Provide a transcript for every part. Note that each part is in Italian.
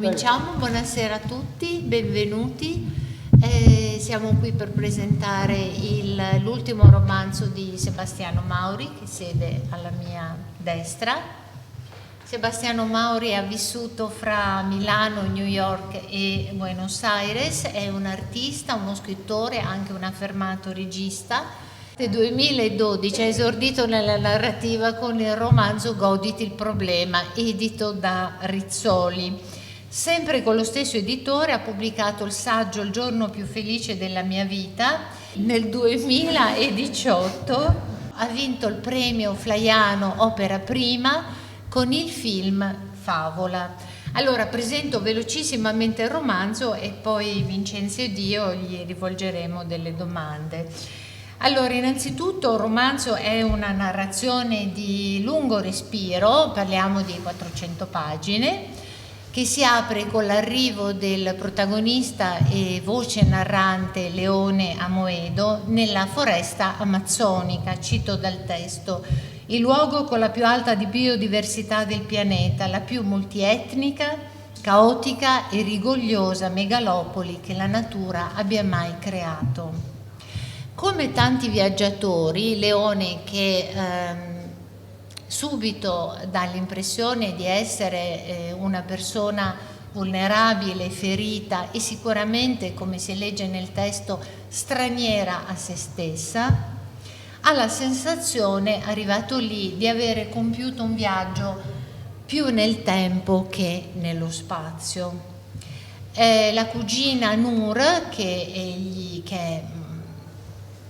Cominciamo, buonasera a tutti, benvenuti. Siamo qui per presentare l'ultimo romanzo di Sebastiano Mauri, che siede alla mia destra. Sebastiano Mauri ha vissuto fra Milano, New York e Buenos Aires, è un artista, uno scrittore, anche un affermato regista. Nel 2012 ha esordito nella narrativa con il romanzo Goditi il problema, edito da Rizzoli. Sempre con lo stesso editore ha pubblicato il saggio Il giorno più felice della mia vita. Nel 2018 ha vinto il premio Flaiano Opera Prima con il film Favola. Allora presento velocissimamente il romanzo e poi Vincenzo ed io gli rivolgeremo delle domande. Allora, innanzitutto il romanzo è una narrazione di lungo respiro, parliamo di 400 pagine, che si apre con l'arrivo del protagonista e voce narrante Leone Amoedo nella foresta amazzonica, cito dal testo, il luogo con la più alta biodiversità del pianeta, la più multietnica, caotica e rigogliosa megalopoli che la natura abbia mai creato. Come tanti viaggiatori, Leone, che subito dà l'impressione di essere una persona vulnerabile, ferita e sicuramente, come si legge nel testo, straniera a se stessa, ha la sensazione, arrivato lì, di avere compiuto un viaggio più nel tempo che nello spazio. La cugina Nur, che è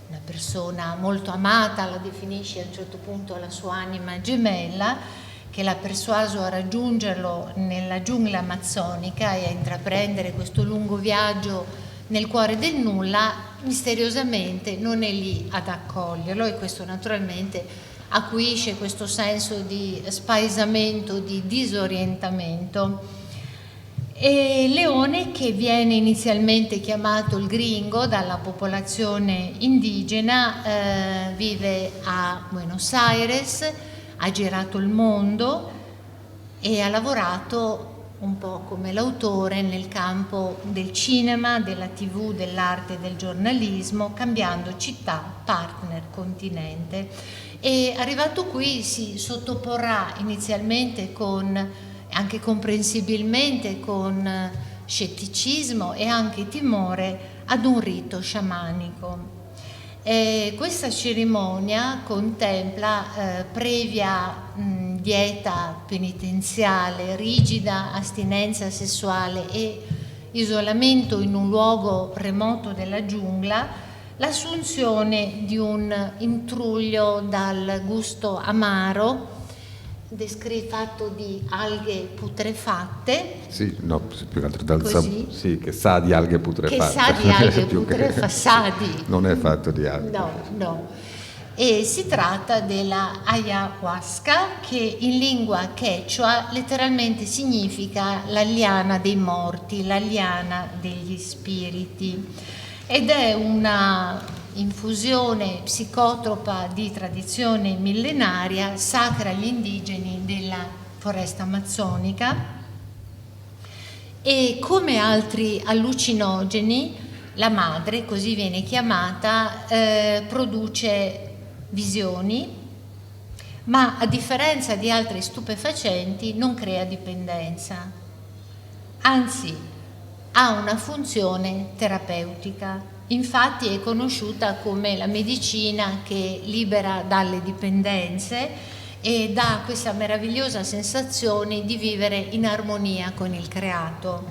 una persona molto amata, la definisce a un certo punto la sua anima gemella, che l'ha persuaso a raggiungerlo nella giungla amazzonica e a intraprendere questo lungo viaggio nel cuore del nulla, misteriosamente non è lì ad accoglierlo, e questo naturalmente acuisce questo senso di spaesamento, di disorientamento. E Leone, che viene inizialmente chiamato il gringo dalla popolazione indigena, vive a Buenos Aires, ha girato il mondo e ha lavorato un po' come l'autore nel campo del cinema, della TV, dell'arte e del giornalismo, cambiando città, partner, continente. E arrivato qui si sottoporrà inizialmente anche comprensibilmente con scetticismo e anche timore ad un rito sciamanico. Questa cerimonia contempla, previa dieta penitenziale, rigida astinenza sessuale e isolamento in un luogo remoto della giungla, l'assunzione di un intruglio dal gusto amaro, fatto di alghe putrefatte. Sì, no, più che altro sì, che sa di alghe putrefatte. Che sa di alghe putrefatte. Non è fatto di alghe. No. E si tratta della ayahuasca, che in lingua quechua letteralmente significa la liana dei morti, la liana degli spiriti, ed è una infusione psicotropa di tradizione millenaria, sacra agli indigeni della foresta amazzonica, e come altri allucinogeni la madre, così viene chiamata, produce visioni, ma a differenza di altri stupefacenti non crea dipendenza, anzi ha una funzione terapeutica. Infatti è conosciuta come la medicina che libera dalle dipendenze e dà questa meravigliosa sensazione di vivere in armonia con il creato.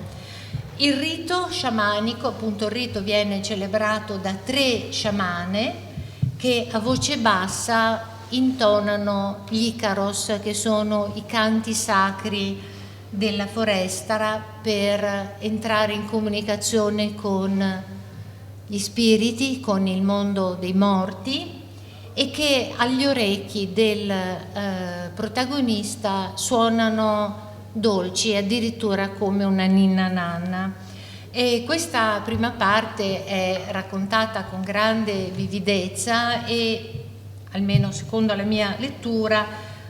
Il rito sciamanico, appunto il rito viene celebrato da 3 sciamane che a voce bassa intonano gli Icaros, che sono i canti sacri della foresta, per entrare in comunicazione con gli spiriti, con il mondo dei morti, e che agli orecchi del protagonista suonano dolci, addirittura come una ninna nanna. E questa prima parte è raccontata con grande vividezza e, almeno secondo la mia lettura,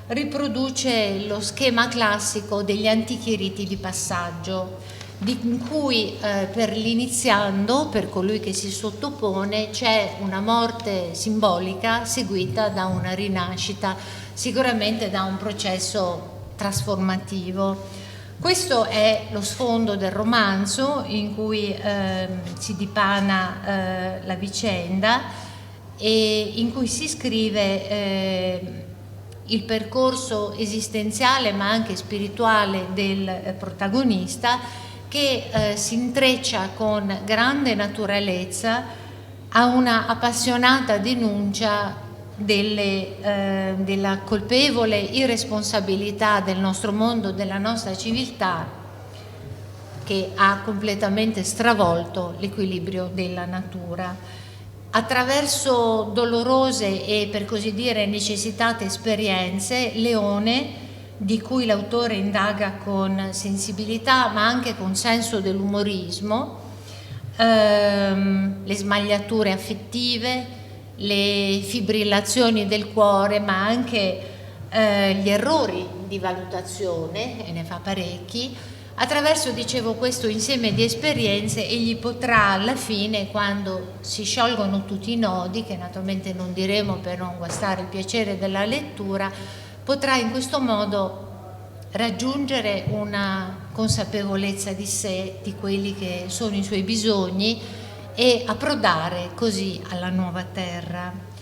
riproduce lo schema classico degli antichi riti di passaggio, in cui per l'iniziando, per colui che si sottopone, c'è una morte simbolica seguita da una rinascita, sicuramente da un processo trasformativo. Questo è lo sfondo del romanzo in cui si dipana la vicenda e in cui si scrive il percorso esistenziale ma anche spirituale del protagonista, che si intreccia con grande naturalezza a una appassionata denuncia della colpevole irresponsabilità del nostro mondo, della nostra civiltà, che ha completamente stravolto l'equilibrio della natura. Attraverso dolorose e, per così dire, necessitate esperienze, Leone, di cui l'autore indaga con sensibilità ma anche con senso dell'umorismo, le smagliature affettive, le fibrillazioni del cuore, ma anche gli errori di valutazione, e ne fa parecchi. Attraverso, dicevo, questo insieme di esperienze egli potrà alla fine, quando si sciolgono tutti i nodi, che naturalmente non diremo per non guastare il piacere della lettura, potrà in questo modo raggiungere una consapevolezza di sé, di quelli che sono i suoi bisogni, e approdare così alla nuova terra.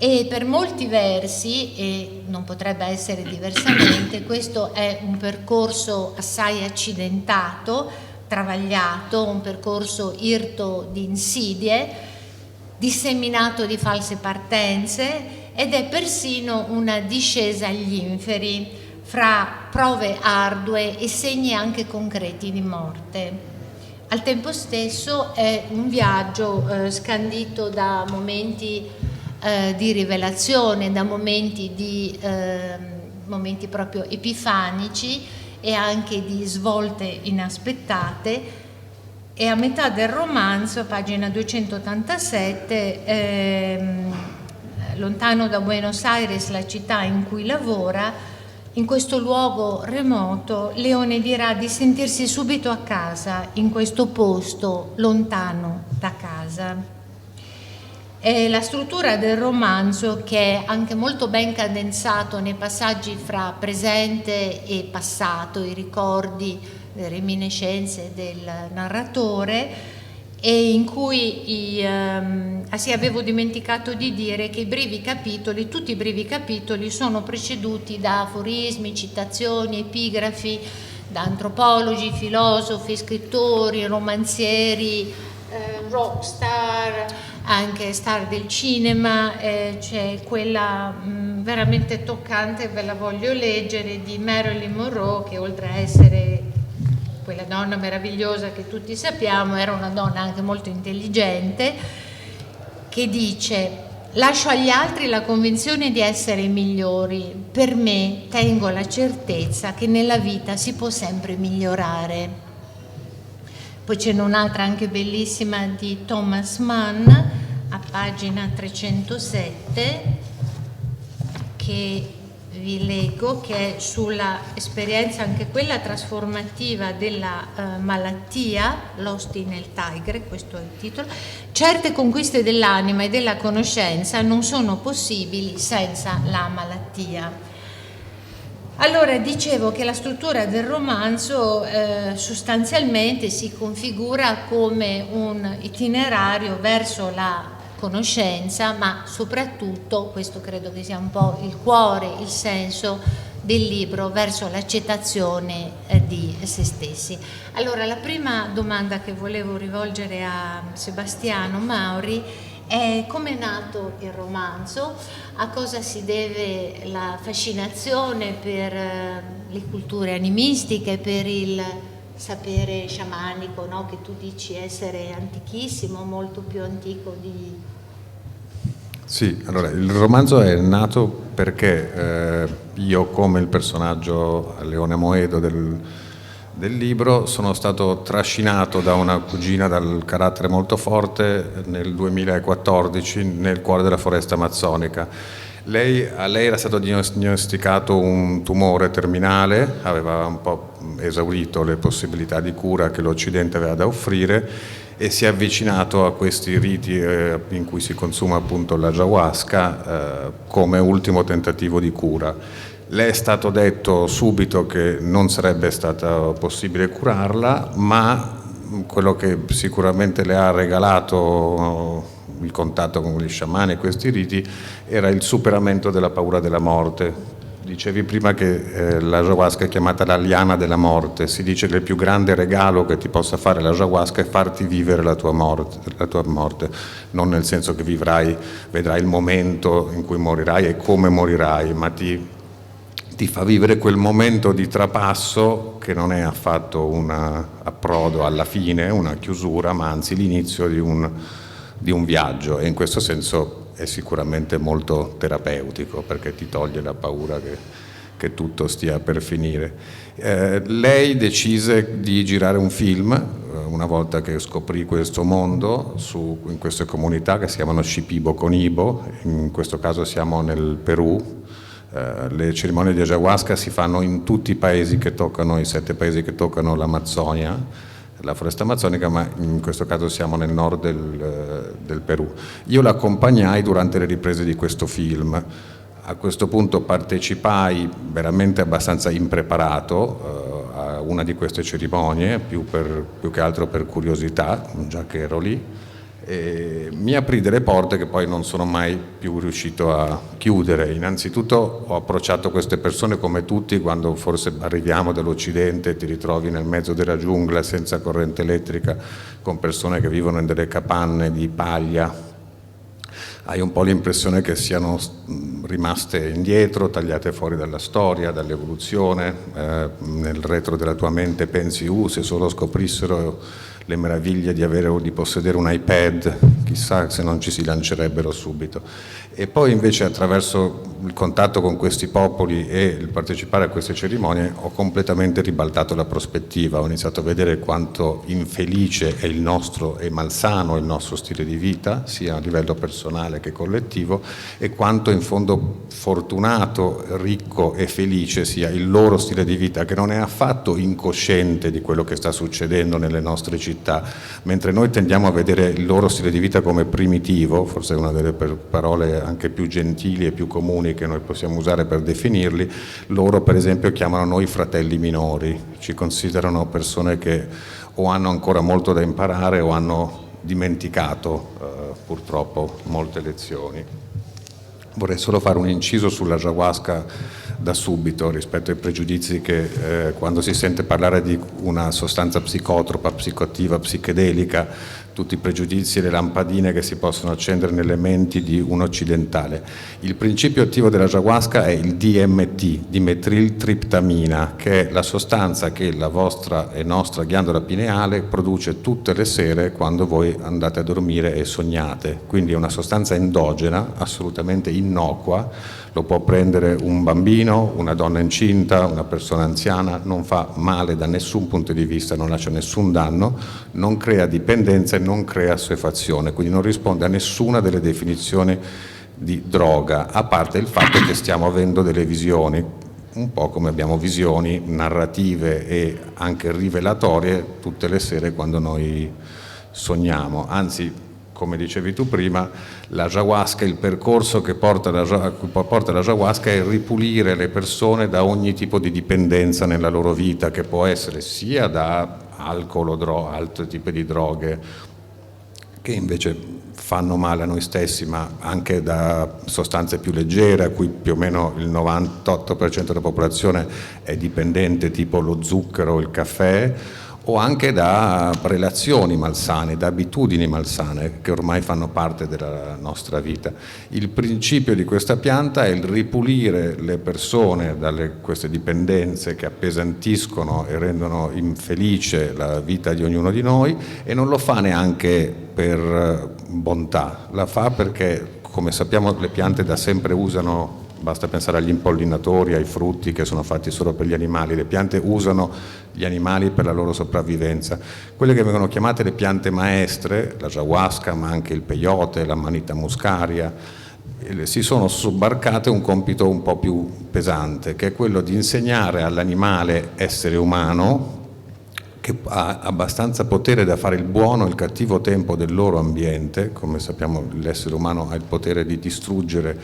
E per molti versi, e non potrebbe essere diversamente, questo è un percorso assai accidentato, travagliato, un percorso irto di insidie, disseminato di false partenze, ed è persino una discesa agli inferi fra prove ardue e segni anche concreti di morte. Al tempo stesso è un viaggio scandito da momenti di rivelazione, da momenti proprio epifanici e anche di svolte inaspettate, e a metà del romanzo, pagina 287, lontano da Buenos Aires, la città in cui lavora, in questo luogo remoto, Leone dirà di sentirsi subito a casa in questo posto lontano da casa. È la struttura del romanzo, che è anche molto ben condensato nei passaggi fra presente e passato, i ricordi, le reminiscenze del narratore, e in cui avevo dimenticato di dire che tutti i brevi capitoli sono preceduti da aforismi, citazioni, epigrafi da antropologi, filosofi, scrittori, romanzieri, rockstar, anche star del cinema. C'è quella veramente toccante, ve la voglio leggere, di Marilyn Monroe, che oltre a essere quella donna meravigliosa che tutti sappiamo, era una donna anche molto intelligente, che dice: lascio agli altri la convinzione di essere i migliori, per me tengo la certezza che nella vita si può sempre migliorare. Poi c'è un'altra anche bellissima di Thomas Mann, a pagina 307, che vi leggo, che è sulla esperienza, anche quella trasformativa, della malattia, L'Osti nel Tigre, questo è il titolo. Certe conquiste dell'anima e della conoscenza non sono possibili senza la malattia. Allora, dicevo che la struttura del romanzo sostanzialmente si configura come un itinerario verso la conoscenza, ma soprattutto, questo credo che sia un po' il cuore, il senso del libro, verso l'accettazione di se stessi. Allora, la prima domanda che volevo rivolgere a Sebastiano Mauri è: come è nato il romanzo? A cosa si deve la fascinazione per le culture animistiche, per il sapere sciamanico, no? Che tu dici essere antichissimo, molto più antico di... Sì, allora il romanzo è nato perché io, come il personaggio Leone Amoedo del libro, sono stato trascinato da una cugina dal carattere molto forte nel 2014 nel cuore della foresta amazzonica, A lei era stato diagnosticato un tumore terminale, aveva un po' esaurito le possibilità di cura che l'Occidente aveva da offrire e si è avvicinato a questi riti in cui si consuma appunto l'ayahuasca come ultimo tentativo di cura. Le è stato detto subito che non sarebbe stato possibile curarla, ma quello che sicuramente le ha regalato il contatto con gli sciamani e questi riti era il superamento della paura della morte. Dicevi prima che l'ayahuasca è chiamata la liana della morte. Si dice che il più grande regalo che ti possa fare l'ayahuasca è farti vivere la tua morte, non nel senso che vedrai il momento in cui morirai e come morirai, ma ti fa vivere quel momento di trapasso che non è affatto un approdo alla fine, una chiusura, ma anzi l'inizio di un viaggio, e in questo senso è sicuramente molto terapeutico perché ti toglie la paura che tutto stia per finire. Lei decise di girare un film una volta che scoprì questo mondo in queste comunità che si chiamano Shipibo con Ibo, in questo caso siamo nel Perù. Le cerimonie di ayahuasca si fanno in tutti i paesi che toccano, i 7 paesi che toccano l'Amazzonia, la foresta amazzonica, ma in questo caso siamo nel nord del Perù. Io l'accompagnai durante le riprese di questo film. A questo punto partecipai veramente abbastanza impreparato a una di queste cerimonie, più che altro per curiosità, già che ero lì. E mi aprì delle porte che poi non sono mai più riuscito a chiudere. Innanzitutto ho approcciato queste persone come tutti, quando forse arriviamo dall'Occidente e ti ritrovi nel mezzo della giungla senza corrente elettrica, con persone che vivono in delle capanne di paglia. Hai un po' l'impressione che siano rimaste indietro, tagliate fuori dalla storia, dall'evoluzione. Nel retro della tua mente pensi, se solo scoprissero le meraviglie di possedere un iPad, chissà se non ci si lancerebbero subito. E poi invece attraverso il contatto con questi popoli e il partecipare a queste cerimonie ho completamente ribaltato la prospettiva, ho iniziato a vedere quanto infelice è il nostro e malsano il nostro stile di vita, sia a livello personale che collettivo, e quanto in fondo fortunato, ricco e felice sia il loro stile di vita, che non è affatto incosciente di quello che sta succedendo nelle nostre città, mentre noi tendiamo a vedere il loro stile di vita come primitivo, forse è una delle parole anche più gentili e più comuni che noi possiamo usare per definirli. Loro per esempio chiamano noi fratelli minori, ci considerano persone che o hanno ancora molto da imparare o hanno dimenticato purtroppo molte lezioni. Vorrei solo fare un inciso sull'ayahuasca da subito rispetto ai pregiudizi che quando si sente parlare di una sostanza psicotropa, psicoattiva, psichedelica, tutti i pregiudizi e le lampadine che si possono accendere nelle menti di un occidentale. Il principio attivo dell'ayahuasca è il DMT, dimetiltriptamina, che è la sostanza che la vostra e nostra ghiandola pineale produce tutte le sere quando voi andate a dormire e sognate. Quindi è una sostanza endogena, assolutamente innocua. Lo può prendere un bambino, una donna incinta, una persona anziana, non fa male da nessun punto di vista, non lascia nessun danno, non crea dipendenza e non crea assuefazione, quindi non risponde a nessuna delle definizioni di droga, a parte il fatto che stiamo avendo delle visioni, un po' come abbiamo visioni narrative e anche rivelatorie tutte le sere quando noi sogniamo, anzi, come dicevi tu prima, l'ayahuasca, il percorso che porta l'ayahuasca è ripulire le persone da ogni tipo di dipendenza nella loro vita, che può essere sia da alcol o altri tipi di droghe, che invece fanno male a noi stessi, ma anche da sostanze più leggere, a cui più o meno il 98% della popolazione è dipendente, tipo lo zucchero o il caffè, o anche da relazioni malsane, da abitudini malsane che ormai fanno parte della nostra vita. Il principio di questa pianta è il ripulire le persone da queste dipendenze che appesantiscono e rendono infelice la vita di ognuno di noi, e non lo fa neanche per bontà, la fa perché, come sappiamo, le piante da sempre usano. Basta pensare agli impollinatori, ai frutti che sono fatti solo per gli animali. Le piante usano gli animali per la loro sopravvivenza. Quelle che vengono chiamate le piante maestre, l'ayahuasca, ma anche il peyote, la manita muscaria, si sono sobbarcate un compito un po' più pesante, che è quello di insegnare all'animale essere umano, che ha abbastanza potere da fare il buono e il cattivo tempo del loro ambiente. Come sappiamo, l'essere umano ha il potere di distruggere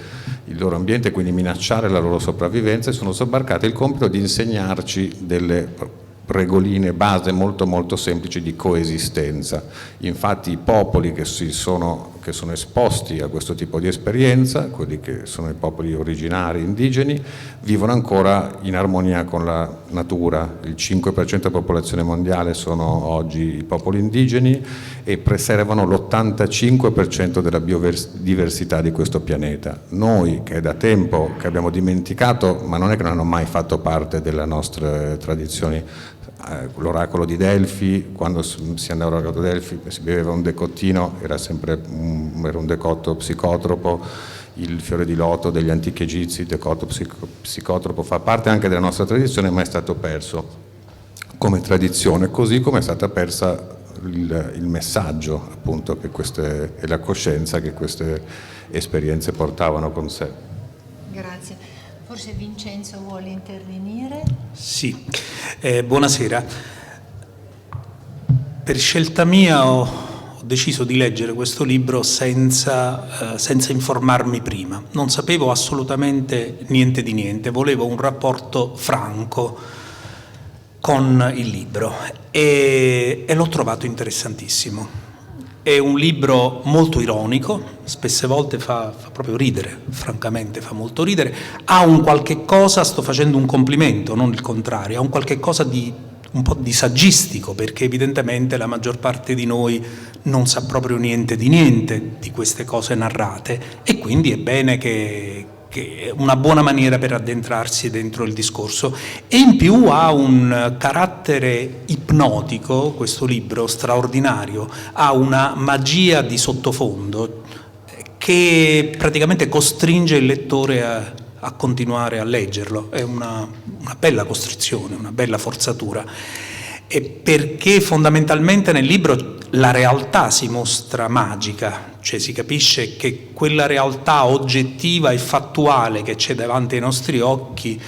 il loro ambiente, quindi minacciare la loro sopravvivenza, e sono sobbarcate il compito di insegnarci delle regoline base molto molto semplici di coesistenza. Infatti i popoli che sono esposti a questo tipo di esperienza, quelli che sono i popoli originari indigeni, vivono ancora in armonia con la natura. Il 5% della popolazione mondiale sono oggi i popoli indigeni e preservano l'85% della biodiversità di questo pianeta. Noi, che è da tempo che abbiamo dimenticato, ma non è che non hanno mai fatto parte delle nostre tradizioni, l'oracolo di Delfi, quando si andava all'oracolo di Delfi si beveva un decottino, era un decotto psicotropo. Il fiore di loto degli antichi egizi, il decotto psicotropo, fa parte anche della nostra tradizione, ma è stato perso come tradizione, così come è stata persa il messaggio, appunto, e la coscienza che queste esperienze portavano con sé. Grazie. Forse Vincenzo vuole intervenire? Sì, buonasera. Per scelta mia ho deciso di leggere questo libro senza informarmi prima. Non sapevo assolutamente niente di niente, volevo un rapporto franco con il libro e l'ho trovato interessantissimo. È un libro molto ironico, spesse volte fa proprio ridere, francamente fa molto ridere. Ha un qualche cosa, sto facendo un complimento, non il contrario, ha un qualche cosa di un po' di saggistico, perché evidentemente la maggior parte di noi non sa proprio niente di queste cose narrate, e quindi è bene che è una buona maniera per addentrarsi dentro il discorso. E in più ha un carattere ipnotico, questo libro, straordinario, ha una magia di sottofondo che praticamente costringe il lettore a continuare a leggerlo. È una bella costrizione, una bella forzatura, e perché fondamentalmente nel libro la realtà si mostra magica, cioè si capisce che quella realtà oggettiva e fattuale che c'è davanti ai nostri occhi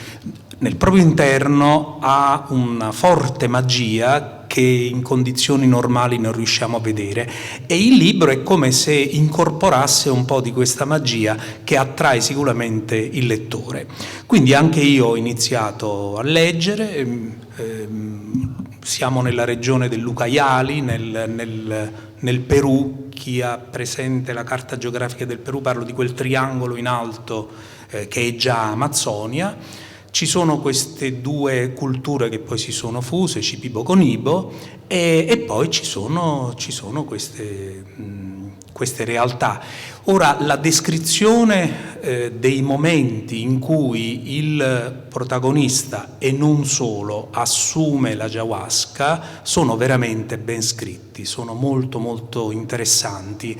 nel proprio interno ha una forte magia che in condizioni normali non riusciamo a vedere, e il libro è come se incorporasse un po' di questa magia che attrae sicuramente il lettore. Quindi anche io ho iniziato a leggere. Siamo nella regione dell'Ucayali, nel Perù. Chi ha presente la carta geografica del Perù, parlo di quel triangolo in alto che è già Amazzonia. Ci sono queste due culture che poi si sono fuse, Shipibo con Ibo, e poi ci sono queste realtà. Ora, la descrizione dei momenti in cui il protagonista, e non solo, assume l'ayahuasca sono veramente ben scritti, sono molto molto interessanti,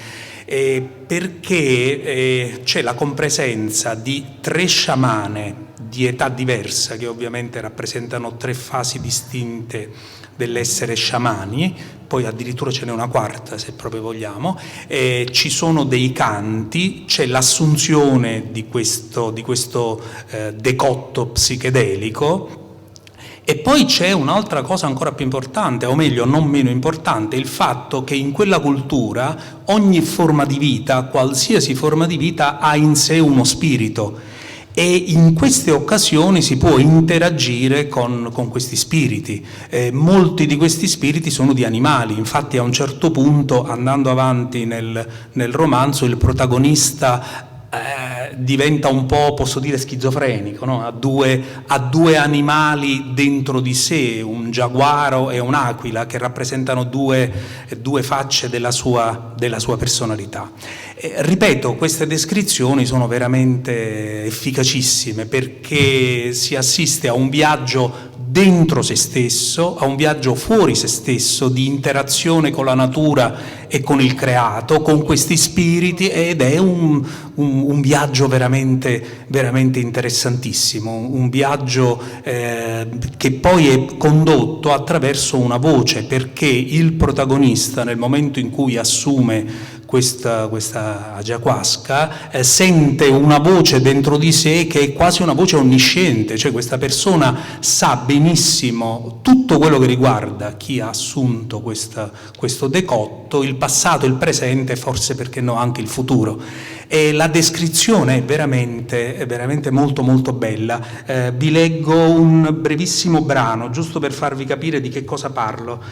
perché c'è la compresenza di 3 sciamane di età diversa, che ovviamente rappresentano 3 fasi distinte dell'essere sciamani, poi addirittura ce n'è una quarta se proprio vogliamo. Ci sono dei canti, c'è l'assunzione di questo decotto psichedelico, e poi c'è un'altra cosa ancora più importante, o meglio non meno importante, il fatto che in quella cultura ogni forma di vita, qualsiasi forma di vita, ha in sé uno spirito, e in queste occasioni si può interagire con questi spiriti. Molti di questi spiriti sono di animali, infatti a un certo punto, andando avanti nel romanzo, il protagonista diventa un po', posso dire, schizofrenico, no? Ha due animali dentro di sé, un giaguaro e un'aquila, che rappresentano due facce della sua personalità. Ripeto, queste descrizioni sono veramente efficacissime, perché si assiste a un viaggio dentro se stesso, a un viaggio fuori se stesso, di interazione con la natura e con il creato, con questi spiriti, ed è un viaggio veramente, veramente interessantissimo, un viaggio che poi è condotto attraverso una voce, perché il protagonista, nel momento in cui assume questa ayahuasca, sente una voce dentro di sé che è quasi una voce onnisciente, cioè questa persona sa benissimo tutto quello che riguarda chi ha assunto questo decotto, il passato, il presente, forse perché no anche il futuro. E la descrizione è veramente molto molto bella. Vi leggo un brevissimo brano, giusto per farvi capire di che cosa parlo.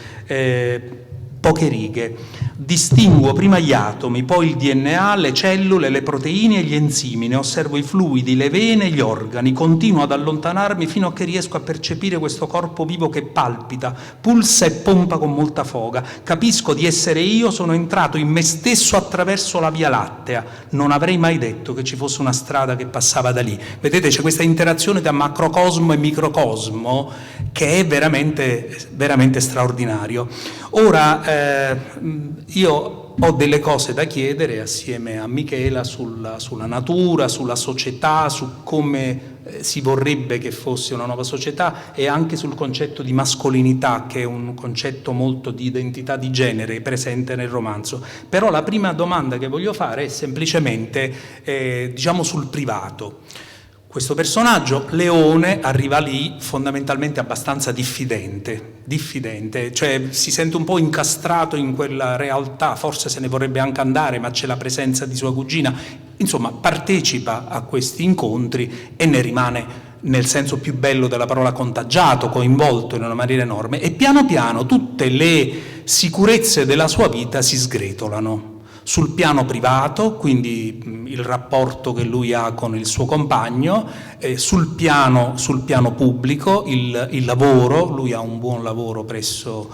Poche righe. Distinguo prima gli atomi, poi il DNA, le cellule, le proteine e gli enzimi, ne osservo i fluidi, le vene e gli organi, continuo ad allontanarmi fino a che riesco a percepire questo corpo vivo che palpita, pulsa e pompa con molta foga. Capisco di essere io, sono entrato in me stesso attraverso la Via Lattea. Non avrei mai detto che ci fosse una strada che passava da lì. Vedete, c'è questa interazione tra macrocosmo e microcosmo che è veramente straordinario. Ora, io ho delle cose da chiedere assieme a Michela sulla natura, sulla società, su come si vorrebbe che fosse una nuova società e anche sul concetto di mascolinità, che è un concetto molto di identità di genere presente nel romanzo. Però la prima domanda che voglio fare è semplicemente diciamo sul privato. Questo personaggio, Leone, arriva lì fondamentalmente abbastanza diffidente, cioè si sente un po' incastrato in quella realtà, forse se ne vorrebbe anche andare, ma c'è la presenza di sua cugina, insomma partecipa a questi incontri e ne rimane, nel senso più bello della parola, contagiato, coinvolto in una maniera enorme, e piano piano tutte le sicurezze della sua vita si sgretolano. Sul piano privato, quindi il rapporto che lui ha con il suo compagno, sul piano pubblico, il lavoro, lui ha un buon lavoro presso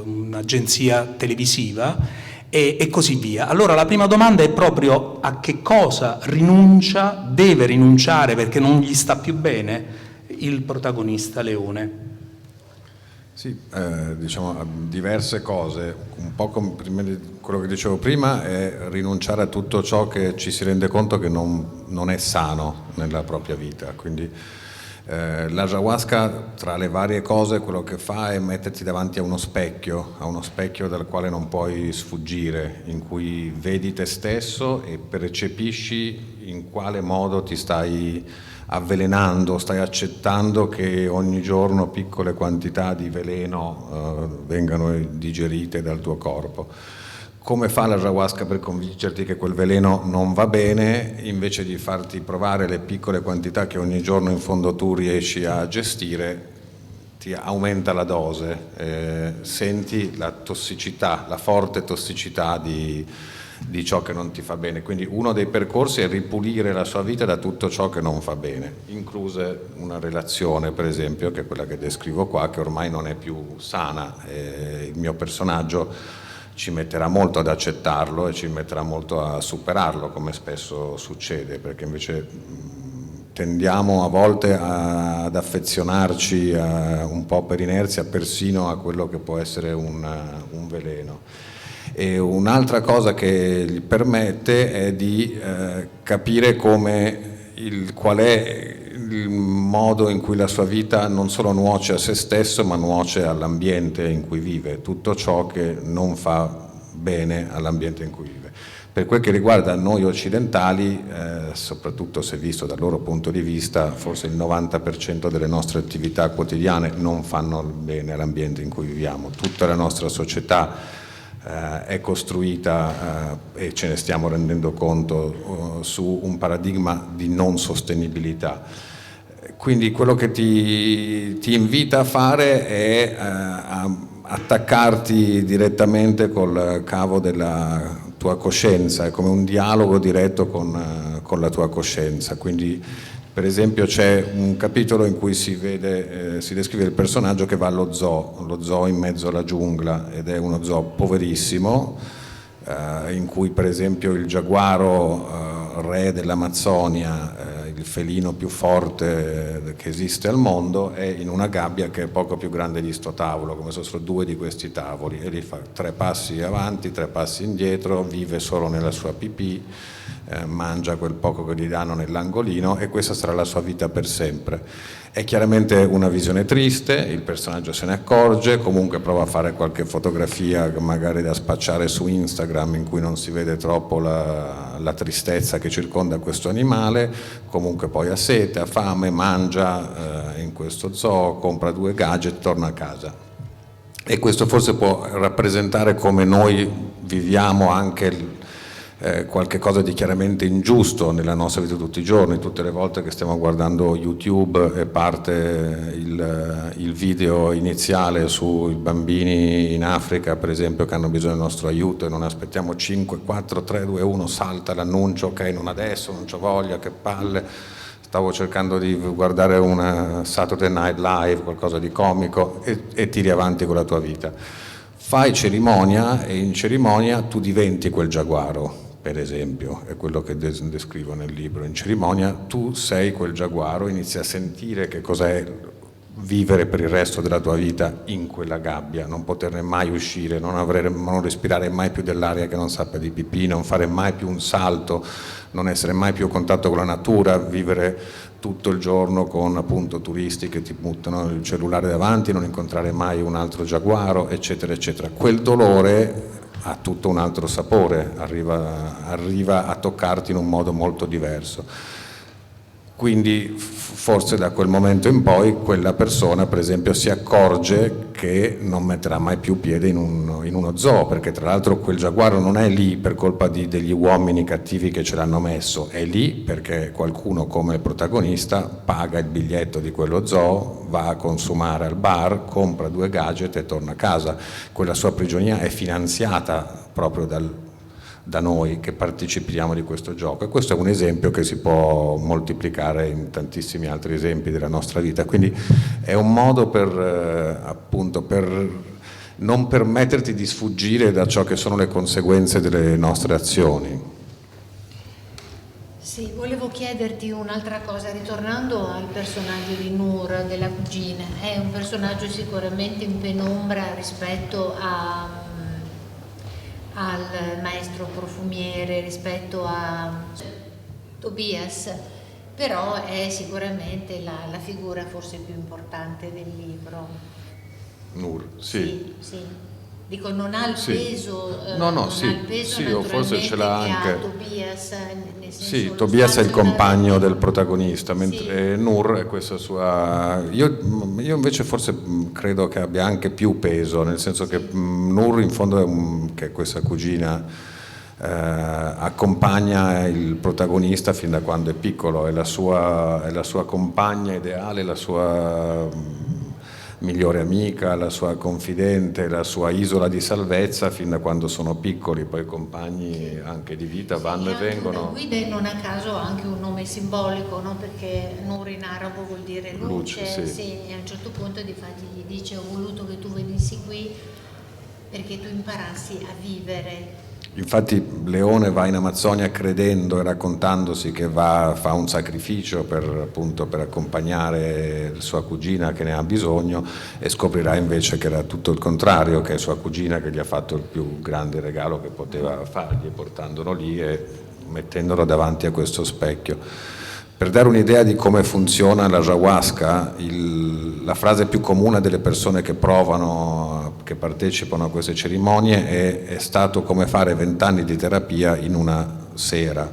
un'agenzia televisiva e così via. Allora la prima domanda è proprio a che cosa deve rinunciare perché non gli sta più bene il protagonista Leone. Sì, diciamo diverse cose, un po' come quello che dicevo prima è rinunciare a tutto ciò che ci si rende conto che non è sano nella propria vita, quindi l'ayahuasca tra le varie cose quello che fa è metterti davanti a uno specchio dal quale non puoi sfuggire, in cui vedi te stesso e percepisci in quale modo ti stai avvelenando, stai accettando che ogni giorno piccole quantità di veleno vengano digerite dal tuo corpo. Come fa l'ayahuasca per convincerti che quel veleno non va bene, invece di farti provare le piccole quantità che ogni giorno in fondo tu riesci a gestire, ti aumenta la dose, senti la tossicità, la forte tossicità di ciò che non ti fa bene. Quindi uno dei percorsi è ripulire la sua vita da tutto ciò che non fa bene, incluse una relazione, per esempio, che è quella che descrivo qua, che ormai non è più sana. Il mio personaggio ci metterà molto ad accettarlo e ci metterà molto a superarlo, come spesso succede, perché invece tendiamo a volte ad affezionarci un po' per inerzia persino a quello che può essere un veleno. E un'altra cosa che gli permette è di capire qual è il modo in cui la sua vita non solo nuoce a se stesso ma nuoce all'ambiente in cui vive, tutto ciò che non fa bene all'ambiente in cui vive. Per quel che riguarda noi occidentali, soprattutto se visto dal loro punto di vista, forse il 90% delle nostre attività quotidiane non fanno bene all'ambiente in cui viviamo. Tutta la nostra società è costruita e ce ne stiamo rendendo conto su un paradigma di non sostenibilità. Quindi quello che ti invita a fare è attaccarti direttamente col cavo della tua coscienza, è come un dialogo diretto con la tua coscienza. Quindi per esempio c'è un capitolo in cui si descrive il personaggio che va allo zoo in mezzo alla giungla, ed è uno zoo poverissimo, in cui per esempio il giaguaro re dell'Amazzonia, il felino più forte che esiste al mondo, è in una gabbia che è poco più grande di sto tavolo, come se fossero 2 di questi tavoli, e lì fa 3 passi avanti, 3 passi indietro, vive solo nella sua pipì, mangia quel poco che gli danno nell'angolino, e questa sarà la sua vita per sempre. È chiaramente una visione triste, il personaggio se ne accorge, comunque prova a fare qualche fotografia magari da spacciare su Instagram in cui non si vede troppo la tristezza che circonda questo animale, comunque poi ha sete, ha fame, mangia in questo zoo, compra 2 gadget, torna a casa. E questo forse può rappresentare come noi viviamo anche qualche cosa di chiaramente ingiusto nella nostra vita tutti i giorni. Tutte le volte che stiamo guardando YouTube e parte il video iniziale sui bambini in Africa, per esempio, che hanno bisogno del nostro aiuto, e non aspettiamo 5, 4, 3, 2, 1, salta l'annuncio, ok, non adesso, non c'ho voglia, che palle. Stavo cercando di guardare una Saturday Night Live, qualcosa di comico, e tiri avanti con la tua vita. Fai cerimonia e in cerimonia tu diventi quel giaguaro, per esempio, è quello che descrivo nel libro. In cerimonia tu sei quel giaguaro, inizi a sentire che cos'è vivere per il resto della tua vita in quella gabbia, non poterne mai uscire, non respirare mai più dell'aria che non sappia di pipì, non fare mai più un salto, non essere mai più a contatto con la natura, vivere tutto il giorno con appunto turisti che ti buttano il cellulare davanti, non incontrare mai un altro giaguaro, eccetera, eccetera. Quel dolore ha tutto un altro sapore, arriva a toccarti in un modo molto diverso. Quindi forse da quel momento in poi quella persona, per esempio, si accorge che non metterà mai più piede in uno zoo, perché tra l'altro quel giaguaro non è lì per colpa degli uomini cattivi che ce l'hanno messo, è lì perché qualcuno come il protagonista paga il biglietto di quello zoo, va a consumare al bar, compra 2 gadget e torna a casa. Quella sua prigionia è finanziata proprio da noi che partecipiamo di questo gioco, e questo è un esempio che si può moltiplicare in tantissimi altri esempi della nostra vita. Quindi è un modo appunto per non permetterti di sfuggire da ciò che sono le conseguenze delle nostre azioni. Sì, volevo chiederti un'altra cosa, ritornando al personaggio di Noor, della cugina. È un personaggio sicuramente in penombra rispetto al maestro profumiere, rispetto a Tobias, però è sicuramente la figura forse più importante del libro. Noor, sì. Sì. Dico, non ha il peso, sì, ha il peso o forse ce l'ha anche Tobias, nel senso, sì, Tobias è il compagno del protagonista, mentre sì. Noor è questa sua... Io invece forse credo che abbia anche più peso, nel senso che Noor in fondo che è questa cugina, accompagna il protagonista fin da quando è piccolo, è la sua compagna ideale, la sua migliore amica, la sua confidente, la sua isola di salvezza fin da quando sono piccoli, poi compagni anche di vita, vanno e vengono. Guide non a caso ha anche un nome simbolico, no? Perché Noor in arabo vuol dire luce, sì. E a un certo punto difatti gli dice: ho voluto che tu venissi qui perché tu imparassi a vivere. Infatti Leone va in Amazzonia credendo e raccontandosi che fa un sacrificio per accompagnare sua cugina che ne ha bisogno, e scoprirà invece che era tutto il contrario, che è sua cugina che gli ha fatto il più grande regalo che poteva fargli, portandolo lì e mettendolo davanti a questo specchio. Per dare un'idea di come funziona la ayahuasca, la frase più comune delle persone che partecipano a queste cerimonie è stato come fare 20 anni di terapia in una sera.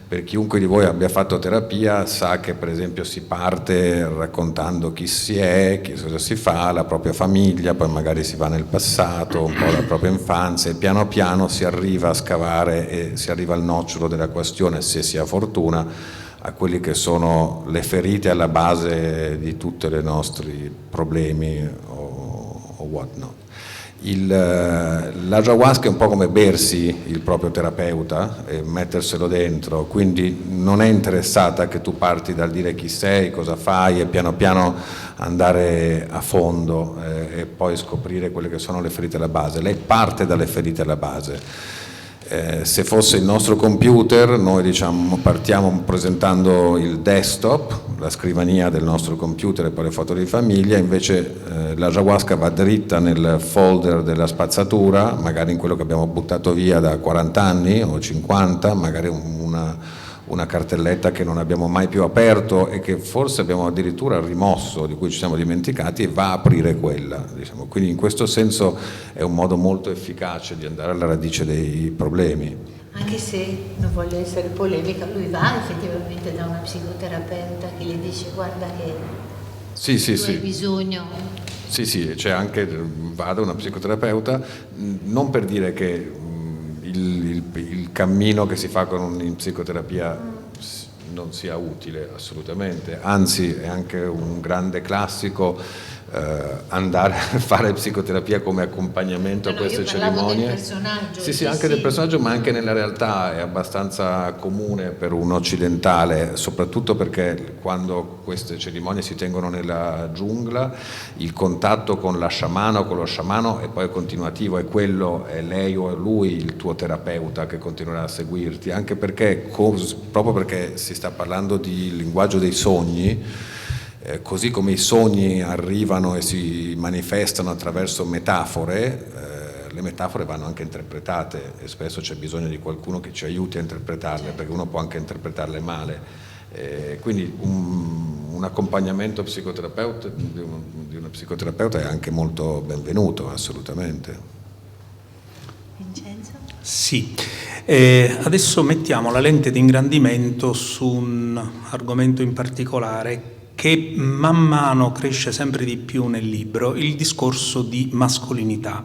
Per chiunque di voi abbia fatto terapia sa che per esempio si parte raccontando chi si è, cosa si fa, la propria famiglia, poi magari si va nel passato, un po' la propria infanzia, e piano piano si arriva a scavare e si arriva al nocciolo della questione, se si ha fortuna, a quelli che sono le ferite alla base di tutti i nostri problemi o what not. L'ayahuasca è un po' come bersi il proprio terapeuta e metterselo dentro, quindi non è interessata che tu parti dal dire chi sei, cosa fai, e piano piano andare a fondo e poi scoprire quelle che sono le ferite alla base. Lei parte dalle ferite alla base. Se fosse il nostro computer, noi partiamo presentando il desktop, la scrivania del nostro computer e poi le foto di famiglia, invece l'ayahuasca va dritta nel folder della spazzatura, magari in quello che abbiamo buttato via da 40 anni o 50, magari una cartelletta che non abbiamo mai più aperto e che forse abbiamo addirittura rimosso, di cui ci siamo dimenticati, e va a aprire quella, diciamo. Quindi in questo senso è un modo molto efficace di andare alla radice dei problemi. Anche se, non voglio essere polemica, lui va effettivamente da una psicoterapeuta che gli dice guarda che hai bisogno. Sì, c'è anche, va da una psicoterapeuta, non per dire che il cammino che si fa in psicoterapia non sia utile, assolutamente, anzi è anche un grande classico andare a fare psicoterapia come accompagnamento a queste cerimonie. Del personaggio. Sì, anche del personaggio, ma anche nella realtà è abbastanza comune per un occidentale, soprattutto perché quando queste cerimonie si tengono nella giungla, il contatto con la sciamana o con lo sciamano è poi continuativo, è lei o lui il tuo terapeuta che continuerà a seguirti, anche perché proprio perché si sta parlando di linguaggio dei sogni. Così come i sogni arrivano e si manifestano attraverso metafore, le metafore vanno anche interpretate e spesso c'è bisogno di qualcuno che ci aiuti a interpretarle, perché uno può anche interpretarle male. Quindi un accompagnamento psicoterapeuta di una psicoterapeuta è anche molto benvenuto, assolutamente. Vincenzo? Sì, adesso mettiamo la lente di ingrandimento su un argomento in particolare che man mano cresce sempre di più nel libro, il discorso di mascolinità.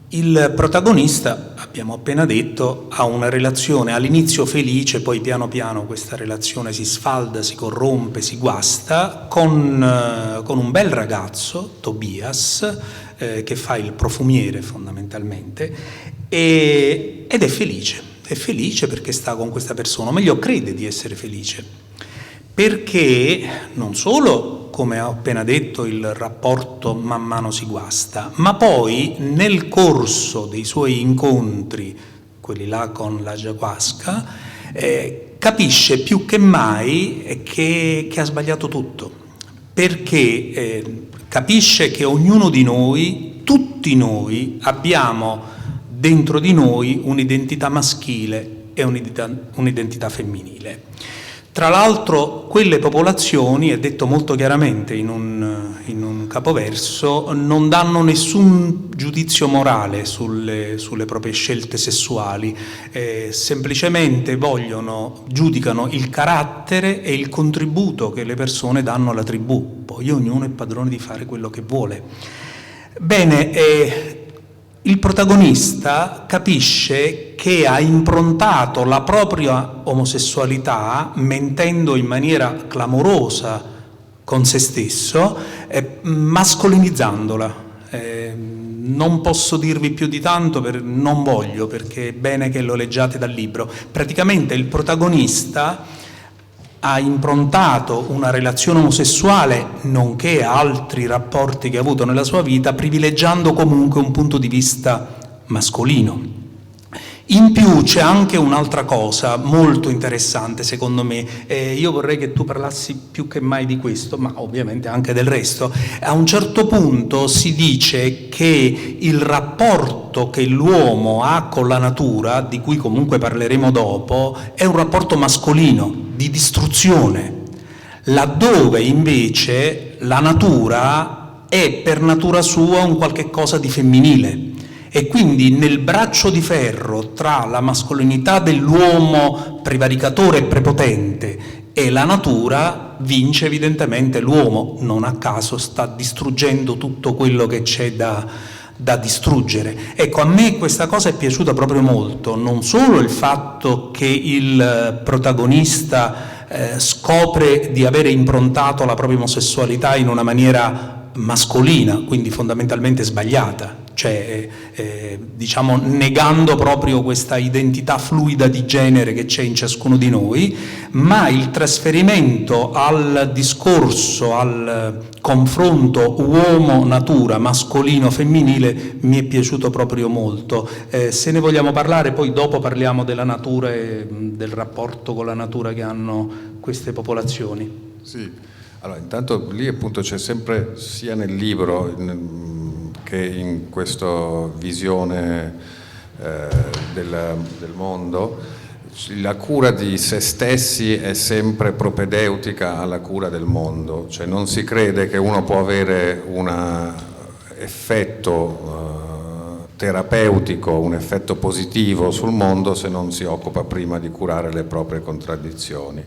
Il protagonista, abbiamo appena detto, ha una relazione all'inizio felice, poi piano piano questa relazione si sfalda, si corrompe, si guasta, con un bel ragazzo, Tobias, che fa il profumiere fondamentalmente, ed è felice perché sta con questa persona, o meglio crede di essere felice. Perché non solo, come ho appena detto, il rapporto man mano si guasta, ma poi nel corso dei suoi incontri, quelli là con la ayahuasca, capisce più che mai che ha sbagliato tutto, perché capisce che ognuno di noi, tutti noi, abbiamo dentro di noi un'identità maschile e un'identità femminile. Tra l'altro quelle popolazioni, è detto molto chiaramente in un capoverso, non danno nessun giudizio morale sulle proprie scelte sessuali, semplicemente giudicano il carattere e il contributo che le persone danno alla tribù, poi ognuno è padrone di fare quello che vuole. Bene, il protagonista capisce che ha improntato la propria omosessualità mentendo in maniera clamorosa con se stesso, mascolinizzandola. Non posso dirvi più di tanto, non voglio, perché è bene che lo leggiate dal libro. Praticamente il protagonista ha improntato una relazione omosessuale, nonché altri rapporti che ha avuto nella sua vita, privilegiando comunque un punto di vista mascolino. In più c'è anche un'altra cosa molto interessante secondo me, io vorrei che tu parlassi più che mai di questo, ma ovviamente anche del resto. A un certo punto si dice che il rapporto che l'uomo ha con la natura, di cui comunque parleremo dopo, è un rapporto mascolino, di distruzione, laddove invece la natura è per natura sua un qualche cosa di femminile. E quindi nel braccio di ferro tra la mascolinità dell'uomo prevaricatore e prepotente e la natura vince evidentemente l'uomo, non a caso sta distruggendo tutto quello che c'è da distruggere. Ecco, a me questa cosa è piaciuta proprio molto, non solo il fatto che il protagonista scopre di avere improntato la propria omosessualità in una maniera mascolina, quindi fondamentalmente sbagliata, cioè diciamo negando proprio questa identità fluida di genere che c'è in ciascuno di noi, ma il trasferimento al discorso, al confronto uomo-natura, mascolino-femminile, mi è piaciuto proprio molto. Se ne vogliamo parlare, poi dopo parliamo della natura e del rapporto con la natura che hanno queste popolazioni. Sì, allora intanto lì appunto c'è sempre, sia nel libro che in questa visione del mondo, la cura di se stessi è sempre propedeutica alla cura del mondo, cioè non si crede che uno può avere un effetto terapeutico, un effetto positivo sul mondo se non si occupa prima di curare le proprie contraddizioni.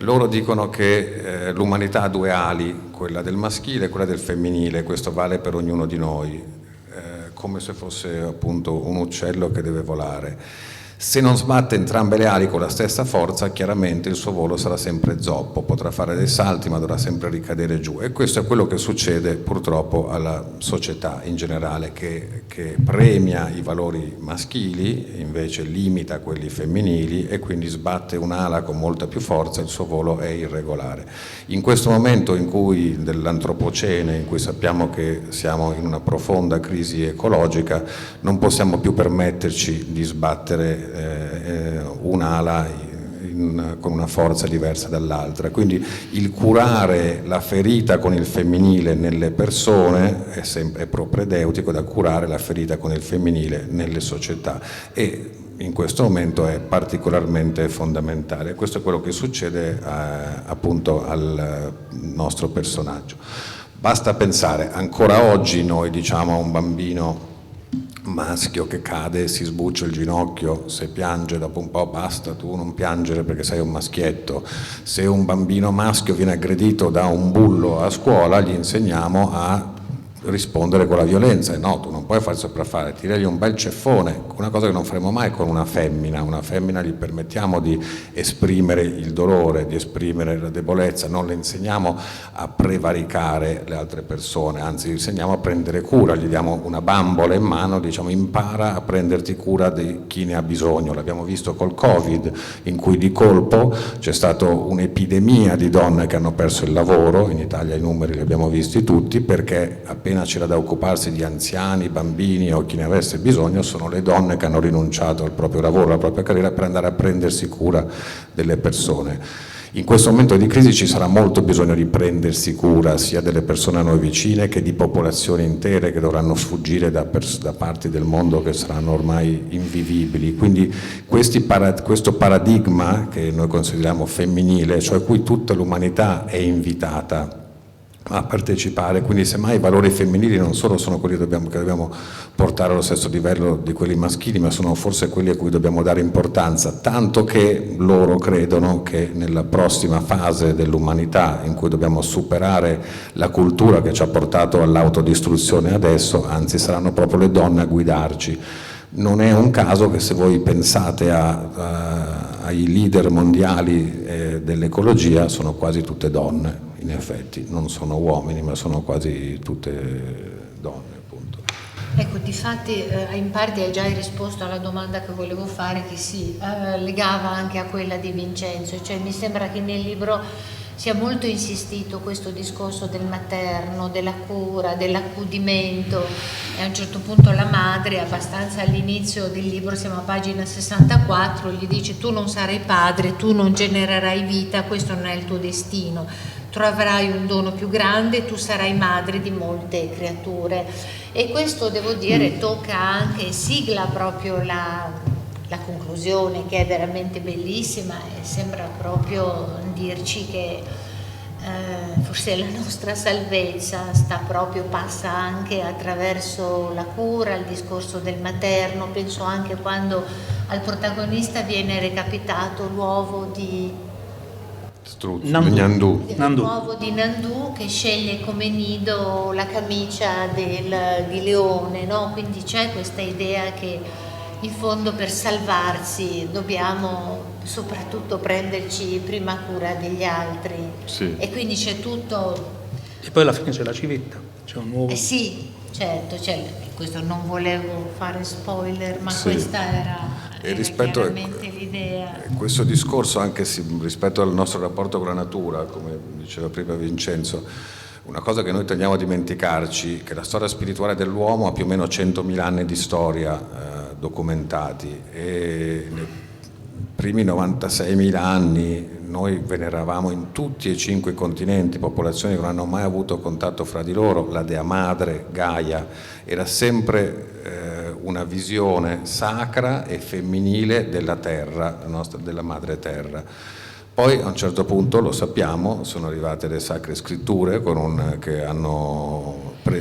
Loro dicono che l'umanità ha due ali, quella del maschile e quella del femminile, questo vale per ognuno di noi, come se fosse appunto un uccello che deve volare. Se non sbatte entrambe le ali con la stessa forza, chiaramente il suo volo sarà sempre zoppo, potrà fare dei salti ma dovrà sempre ricadere giù, e questo è quello che succede purtroppo alla società in generale, che premia i valori maschili, invece limita quelli femminili, e quindi sbatte un'ala con molta più forza, il suo volo è irregolare. In questo momento dell'antropocene, in cui sappiamo che siamo in una profonda crisi ecologica, non possiamo più permetterci di sbattere un'ala con una forza diversa dall'altra, quindi il curare la ferita con il femminile nelle persone è propedeutico da curare la ferita con il femminile nelle società, e in questo momento è particolarmente fondamentale. Questo è quello che succede appunto al nostro personaggio. Basta pensare, ancora oggi noi diciamo a un bambino maschio che cade, si sbuccia il ginocchio, se piange dopo un po' basta, tu non piangere perché sei un maschietto. Se un bambino maschio viene aggredito da un bullo a scuola, gli insegniamo a rispondere con la violenza, e no, tu non puoi far sopraffare, tiragli un bel ceffone, una cosa che non faremo mai con una femmina gli permettiamo di esprimere il dolore, di esprimere la debolezza, non le insegniamo a prevaricare le altre persone, anzi gli insegniamo a prendere cura, gli diamo una bambola in mano, diciamo impara a prenderti cura di chi ne ha bisogno. L'abbiamo visto col Covid, in cui di colpo c'è stata un'epidemia di donne che hanno perso il lavoro, in Italia i numeri li abbiamo visti tutti, perché appena c'era da occuparsi di anziani, bambini o chi ne avesse bisogno, sono le donne che hanno rinunciato al proprio lavoro, alla propria carriera, per andare a prendersi cura delle persone. In questo momento di crisi ci sarà molto bisogno di prendersi cura sia delle persone a noi vicine che di popolazioni intere che dovranno sfuggire da parti del mondo che saranno ormai invivibili. Quindi questo paradigma che noi consideriamo femminile, cioè cui tutta l'umanità è invitata a partecipare, quindi semmai i valori femminili non solo sono quelli che dobbiamo portare allo stesso livello di quelli maschili, ma sono forse quelli a cui dobbiamo dare importanza, tanto che loro credono che nella prossima fase dell'umanità, in cui dobbiamo superare la cultura che ci ha portato all'autodistruzione adesso, anzi saranno proprio le donne a guidarci. Non è un caso che se voi pensate ai leader mondiali dell'ecologia sono quasi tutte donne, in effetti, non sono uomini ma sono quasi tutte donne, appunto. Ecco, difatti in parte hai già risposto alla domanda che volevo fare, che si legava anche a quella di Vincenzo, cioè mi sembra che nel libro sia molto insistito questo discorso del materno, della cura, dell'accudimento, e a un certo punto la madre, abbastanza all'inizio del libro, siamo a pagina 64, gli dice: tu non sarai padre, tu non genererai vita, questo non è il tuo destino, tu avrai un dono più grande, tu sarai madre di molte creature. E questo, devo dire, tocca anche, sigla proprio la conclusione, che è veramente bellissima, e sembra proprio dirci che forse la nostra salvezza passa anche attraverso la cura, il discorso del materno. Penso anche quando al protagonista viene recapitato l'uovo di Nandu, che sceglie come nido la camicia di leone, no? Quindi c'è questa idea che in fondo per salvarsi dobbiamo soprattutto prenderci prima cura degli altri, sì. E quindi c'è tutto. E poi alla fine c'è la civetta, c'è un uovo. Sì, certo, questo non volevo fare spoiler, ma sì, questa era chiaramente l'idea. Questo discorso anche rispetto al nostro rapporto con la natura, come diceva prima Vincenzo, una cosa che noi tendiamo a dimenticarci, che la storia spirituale dell'uomo ha più o meno 100.000 anni di storia documentati, e primi 96.000 anni noi veneravamo in tutti e 5 continenti popolazioni che non hanno mai avuto contatto fra di loro, la Dea Madre, Gaia, era sempre una visione sacra e femminile della terra, della madre terra. Poi a un certo punto, lo sappiamo, sono arrivate le sacre scritture che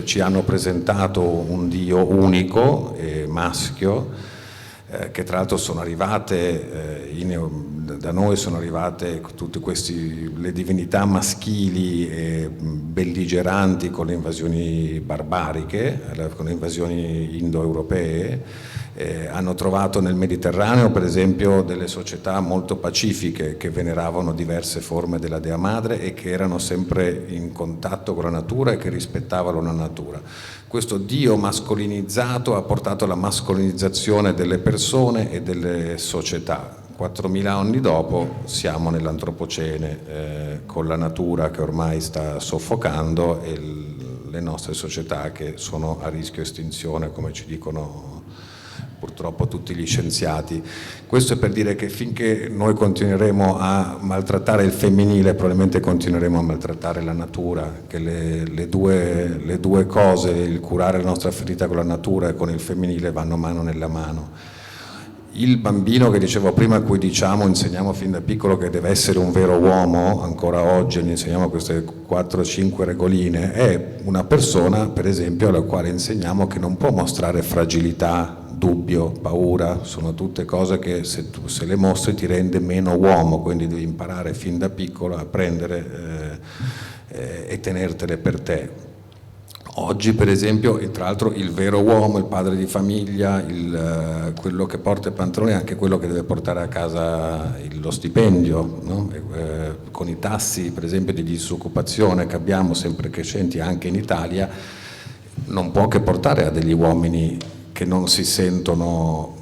ci hanno presentato un Dio unico e maschio, che tra l'altro sono arrivate, da noi sono arrivate tutte le divinità maschili e belligeranti con le invasioni barbariche, con le invasioni indoeuropee. Hanno trovato nel Mediterraneo per esempio delle società molto pacifiche che veneravano diverse forme della Dea Madre e che erano sempre in contatto con la natura e che rispettavano la natura. Questo Dio mascolinizzato ha portato alla mascolinizzazione delle persone e delle società. 4.000 anni dopo siamo nell'antropocene, con la natura che ormai sta soffocando e le nostre società che sono a rischio estinzione, come ci dicono purtroppo tutti gli scienziati. Questo è per dire che finché noi continueremo a maltrattare il femminile, probabilmente continueremo a maltrattare la natura, che le due cose, il curare la nostra ferita con la natura e con il femminile, vanno mano nella mano. Il bambino che dicevo prima, a cui insegniamo fin da piccolo che deve essere un vero uomo, ancora oggi gli insegniamo queste 4-5 regoline, è una persona, per esempio, alla quale insegniamo che non può mostrare fragilità, dubbio, paura, sono tutte cose che se le mostri ti rende meno uomo, quindi devi imparare fin da piccolo a prendere e tenertele per te. Oggi per esempio, e tra l'altro il vero uomo, il padre di famiglia, quello che porta i pantaloni è anche quello che deve portare a casa lo stipendio, no? Con i tassi per esempio di disoccupazione che abbiamo sempre crescenti anche in Italia, non può che portare a degli uomini che non si sentono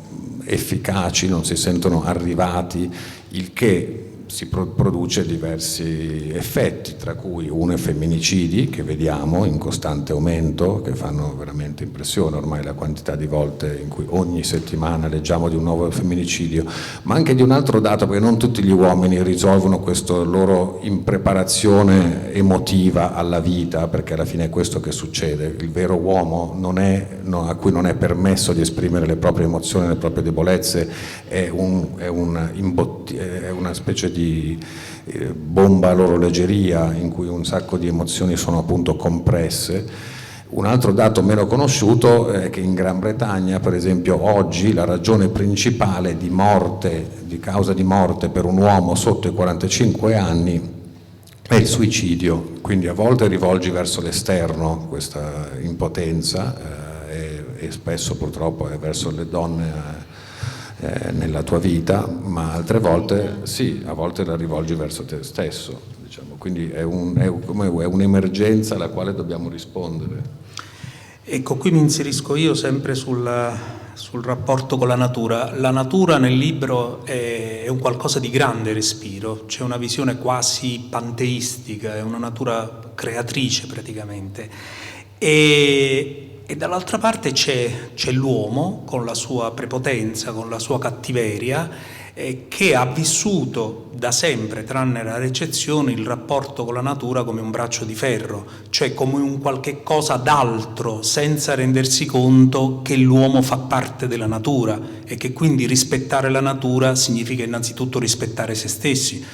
efficaci, non si sentono arrivati, il che si produce diversi effetti, tra cui uno i femminicidi che vediamo in costante aumento, che fanno veramente impressione ormai la quantità di volte in cui ogni settimana leggiamo di un nuovo femminicidio, ma anche di un altro dato, perché non tutti gli uomini risolvono questa loro impreparazione emotiva alla vita, perché alla fine è questo che succede. Il vero uomo a cui non è permesso di esprimere le proprie emozioni, le proprie debolezze, è una specie di bomba all'orologeria in cui un sacco di emozioni sono appunto compresse. Un altro dato meno conosciuto è che in Gran Bretagna, per esempio, oggi la ragione principale di causa di morte per un uomo sotto i 45 anni è il suicidio, quindi a volte rivolgi verso l'esterno questa impotenza e spesso purtroppo è verso le donne nella tua vita, ma altre volte sì, a volte la rivolgi verso te stesso, diciamo. Quindi è un'emergenza alla quale dobbiamo rispondere. Ecco, qui mi inserisco io sempre sul rapporto con la natura. La natura nel libro è un qualcosa di grande respiro, c'è una visione quasi panteistica, è una natura creatrice praticamente. E dall'altra parte c'è l'uomo con la sua prepotenza, con la sua cattiveria, che ha vissuto da sempre, tranne rare eccezioni, il rapporto con la natura come un braccio di ferro, cioè come un qualche cosa d'altro, senza rendersi conto che l'uomo fa parte della natura e che quindi rispettare la natura significa innanzitutto rispettare se stessi.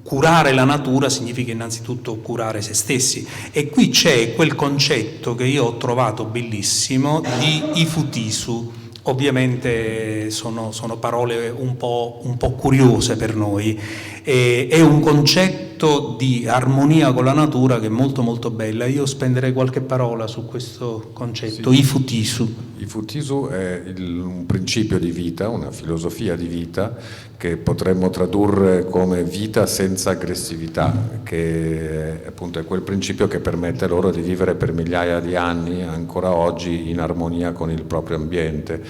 Curare la natura significa innanzitutto curare se stessi, e qui c'è quel concetto che io ho trovato bellissimo di ifutisu. Ovviamente sono parole un po' curiose per noi, è un concetto di armonia con la natura che è molto molto bella. Io spenderei qualche parola su questo concetto, sì. Ifutisu. Ifutisu è un principio di vita, una filosofia di vita che potremmo tradurre come vita senza aggressività, che appunto è quel principio che permette loro di vivere per migliaia di anni ancora oggi in armonia con il proprio ambiente.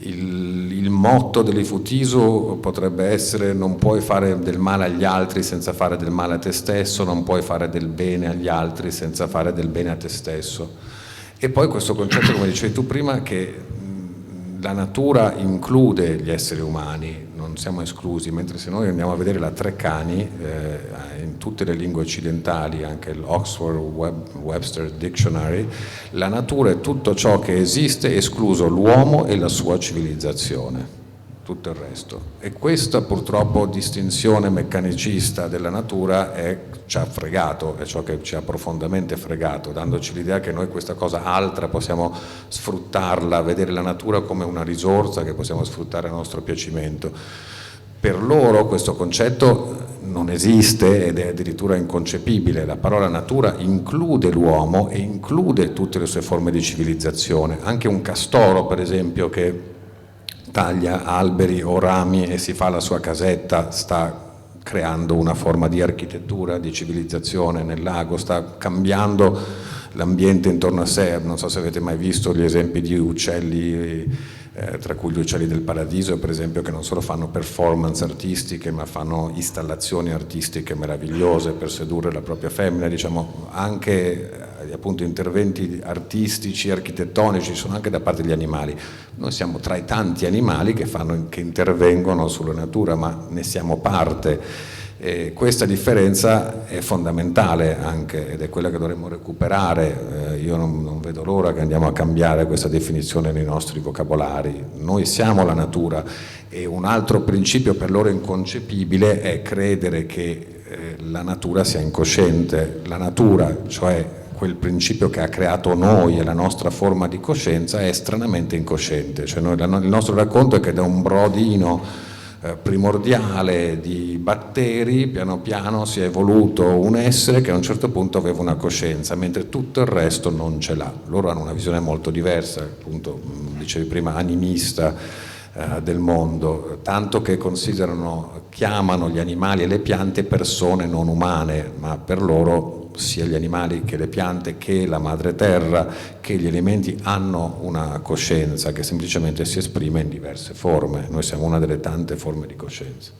Il motto dell'ifutisu potrebbe essere: non puoi fare del male agli altri senza fare del male a te stesso, non puoi fare del bene agli altri senza fare del bene a te stesso. E poi questo concetto, come dicevi tu prima, che la natura include gli esseri umani, non siamo esclusi, mentre se noi andiamo a vedere la Treccani, in tutte le lingue occidentali, anche l'Oxford Webster Dictionary, la natura è tutto ciò che esiste, escluso l'uomo e la sua civilizzazione, tutto il resto. E questa purtroppo distinzione meccanicista della natura ci ha fregato, è ciò che ci ha profondamente fregato, dandoci l'idea che noi questa cosa altra possiamo sfruttarla, vedere la natura come una risorsa che possiamo sfruttare a nostro piacimento. Per loro questo concetto non esiste ed è addirittura inconcepibile. La parola natura include l'uomo e include tutte le sue forme di civilizzazione. Anche un castoro, per esempio, che taglia alberi o rami e si fa la sua casetta, sta creando una forma di architettura, di civilizzazione nel lago, sta cambiando l'ambiente intorno a sé. Non so se avete mai visto gli esempi di uccelli, tra cui gli uccelli del paradiso, per esempio, che non solo fanno performance artistiche, ma fanno installazioni artistiche meravigliose per sedurre la propria femmina. Diciamo, anche appunto interventi artistici, architettonici, sono anche da parte degli animali. Noi siamo tra i tanti animali che intervengono sulla natura, ma ne siamo parte. E questa differenza è fondamentale anche, ed è quella che dovremmo recuperare. Io non vedo l'ora che andiamo a cambiare questa definizione nei nostri vocabolari. Noi siamo la natura, e un altro principio per loro inconcepibile è credere che la natura sia incosciente. La natura, cioè quel principio che ha creato noi e la nostra forma di coscienza, è stranamente incosciente. Cioè il nostro racconto è che da un brodino primordiale di batteri piano piano si è evoluto un essere che a un certo punto aveva una coscienza, mentre tutto il resto non ce l'ha. Loro hanno una visione molto diversa, appunto, dicevi prima, animista del mondo, tanto che chiamano gli animali e le piante persone non umane, ma per loro sia gli animali che le piante che la madre terra che gli elementi hanno una coscienza che semplicemente si esprime in diverse forme. Noi siamo una delle tante forme di coscienza.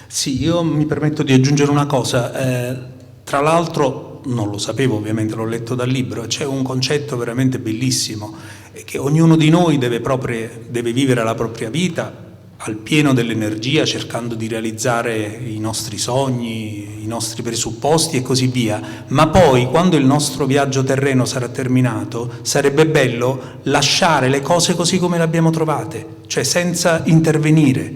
Sì, io mi permetto di aggiungere una cosa. Tra l'altro, non lo sapevo, ovviamente l'ho letto dal libro, c'è un concetto veramente bellissimo, che ognuno di noi deve vivere la propria vita al pieno dell'energia, cercando di realizzare i nostri sogni, i nostri presupposti e così via, ma poi quando il nostro viaggio terreno sarà terminato sarebbe bello lasciare le cose così come le abbiamo trovate, cioè senza intervenire,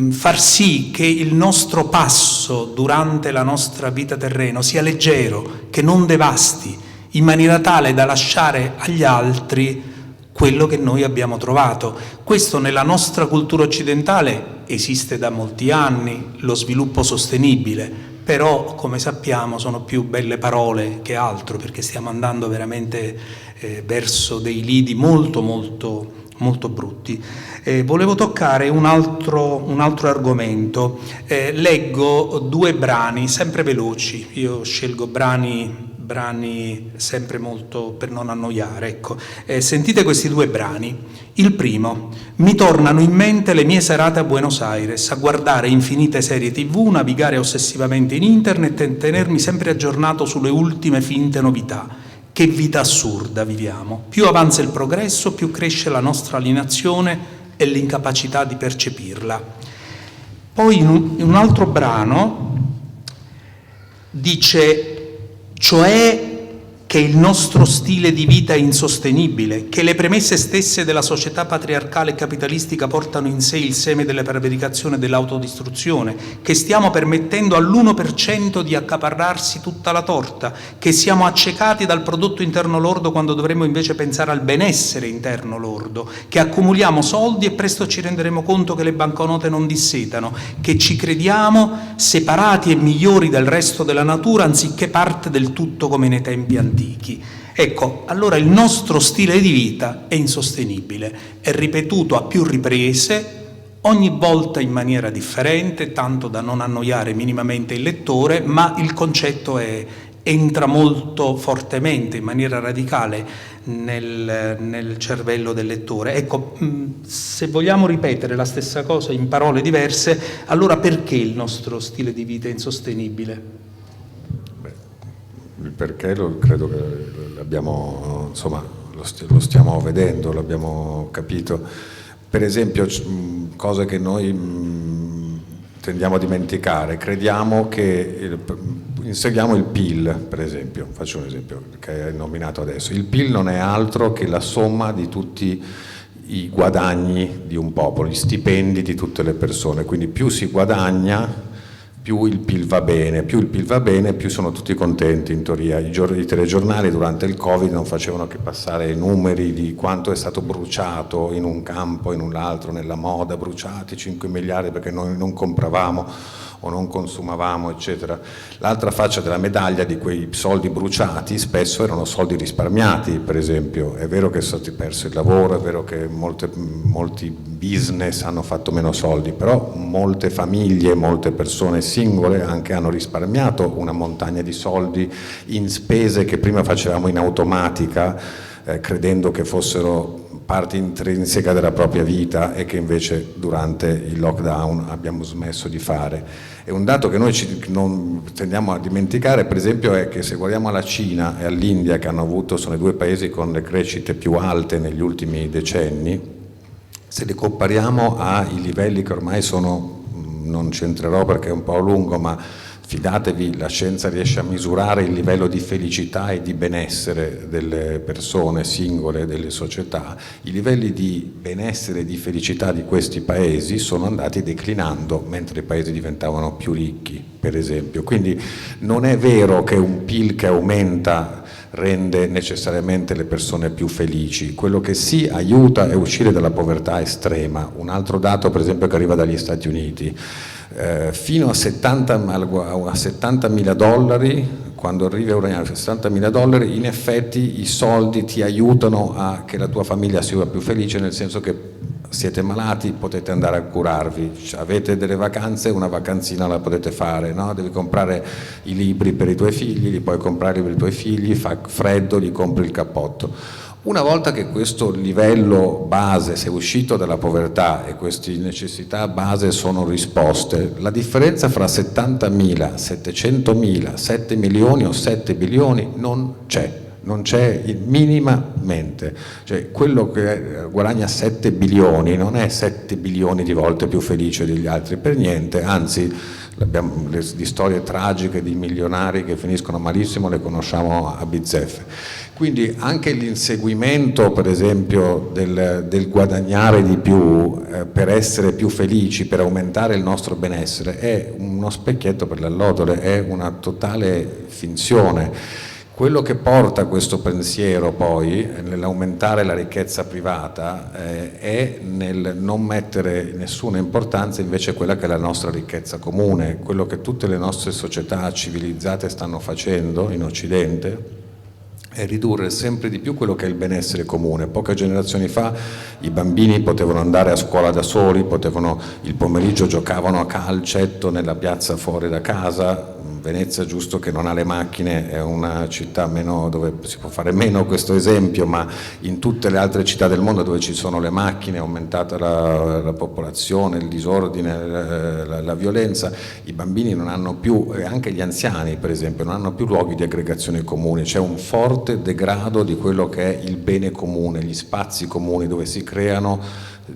far sì che il nostro passo durante la nostra vita terreno sia leggero, che non devasti, in maniera tale da lasciare agli altri quello che noi abbiamo trovato. Questo nella nostra cultura occidentale esiste da molti anni, lo sviluppo sostenibile, però come sappiamo sono più belle parole che altro, perché stiamo andando veramente verso dei lidi molto molto molto brutti. Volevo toccare un altro argomento. Leggo 2 brani sempre veloci, io scelgo brani sempre molto per non annoiare, ecco. Sentite questi 2 brani. Il primo: mi tornano in mente le mie serate a Buenos Aires, a guardare infinite serie TV, navigare ossessivamente in internet e tenermi sempre aggiornato sulle ultime finte novità. Che vita assurda viviamo. Più avanza il progresso, più cresce la nostra alienazione e l'incapacità di percepirla. Poi in un altro brano dice: cioè che il nostro stile di vita è insostenibile, che le premesse stesse della società patriarcale e capitalistica portano in sé il seme della prevaricazione e dell'autodistruzione, che stiamo permettendo all'1% di accaparrarsi tutta la torta, che siamo accecati dal prodotto interno lordo quando dovremmo invece pensare al benessere interno lordo, che accumuliamo soldi e presto ci renderemo conto che le banconote non dissetano, che ci crediamo separati e migliori del resto della natura anziché parte del tutto come nei tempi antichi. Ecco, allora il nostro stile di vita è insostenibile, è ripetuto a più riprese, ogni volta in maniera differente, tanto da non annoiare minimamente il lettore, ma il concetto entra molto fortemente, in maniera radicale, nel cervello del lettore. Ecco, se vogliamo ripetere la stessa cosa in parole diverse, allora perché il nostro stile di vita è insostenibile? Il perché credo che l'abbiamo, insomma, lo stiamo vedendo, l'abbiamo capito. Per esempio, cose che noi tendiamo a dimenticare, crediamo che inseguiamo il PIL, per esempio, faccio un esempio che è nominato adesso. Il PIL non è altro che la somma di tutti i guadagni di un popolo, gli stipendi di tutte le persone, quindi più si guadagna più il PIL va bene, più sono tutti contenti in teoria. I telegiornali durante il Covid non facevano che passare i numeri di quanto è stato bruciato in un campo, in un altro, nella moda, bruciati 5 miliardi perché noi non compravamo o non consumavamo, eccetera. L'altra faccia della medaglia di quei soldi bruciati spesso erano soldi risparmiati, per esempio. È vero che è stato perso il lavoro, è vero che molti business hanno fatto meno soldi, però molte famiglie, molte persone singole anche hanno risparmiato una montagna di soldi in spese che prima facevamo in automatica, credendo che fossero parte intrinseca della propria vita e che invece durante il lockdown abbiamo smesso di fare. E un dato che noi non tendiamo a dimenticare, per esempio, è che se guardiamo alla Cina e all'India, che sono i due paesi con le crescite più alte negli ultimi decenni, se li compariamo ai livelli che ormai sono, non ci entrerò perché è un po' lungo, ma fidatevi, la scienza riesce a misurare il livello di felicità e di benessere delle persone singole, delle società. I livelli di benessere e di felicità di questi paesi sono andati declinando mentre i paesi diventavano più ricchi, per esempio. Quindi non è vero che un PIL che aumenta rende necessariamente le persone più felici. Quello che sì aiuta è uscire dalla povertà estrema. Un altro dato, per esempio, che arriva dagli Stati Uniti: fino a 70.000 dollari, quando arrivi a guadagnare 70.000 dollari, in effetti i soldi ti aiutano a che la tua famiglia sia più felice, nel senso che siete malati, potete andare a curarvi, avete delle vacanze, una vacanzina la potete fare, no? Devi comprare i libri per i tuoi figli, li puoi comprare per i tuoi figli, fa freddo, gli compri il cappotto. Una volta che questo livello base, sei uscito dalla povertà e queste necessità base sono risposte, la differenza fra 70.000, 700.000, 7 milioni o 7 bilioni non c'è minimamente. Cioè, quello che guadagna 7 bilioni non è 7 bilioni di volte più felice degli altri per niente, anzi di storie tragiche di milionari che finiscono malissimo le conosciamo a bizzeffe. Quindi anche l'inseguimento, per esempio, del guadagnare di più per essere più felici, per aumentare il nostro benessere, è uno specchietto per le allodole, è una totale finzione. Quello che porta questo pensiero poi, nell'aumentare la ricchezza privata, è nel non mettere nessuna importanza invece a quella che è la nostra ricchezza comune, quello che tutte le nostre società civilizzate stanno facendo in Occidente, è ridurre sempre di più quello che è il benessere comune. Poche generazioni fa i bambini potevano andare a scuola da soli, il pomeriggio giocavano a calcetto nella piazza fuori da casa. Venezia, giusto che non ha le macchine, è una città dove si può fare meno questo esempio, ma in tutte le altre città del mondo dove ci sono le macchine è aumentata la popolazione, il disordine, la violenza, i bambini non hanno più, e anche gli anziani per esempio, non hanno più luoghi di aggregazione comuni, c'è un forte degrado di quello che è il bene comune, gli spazi comuni dove si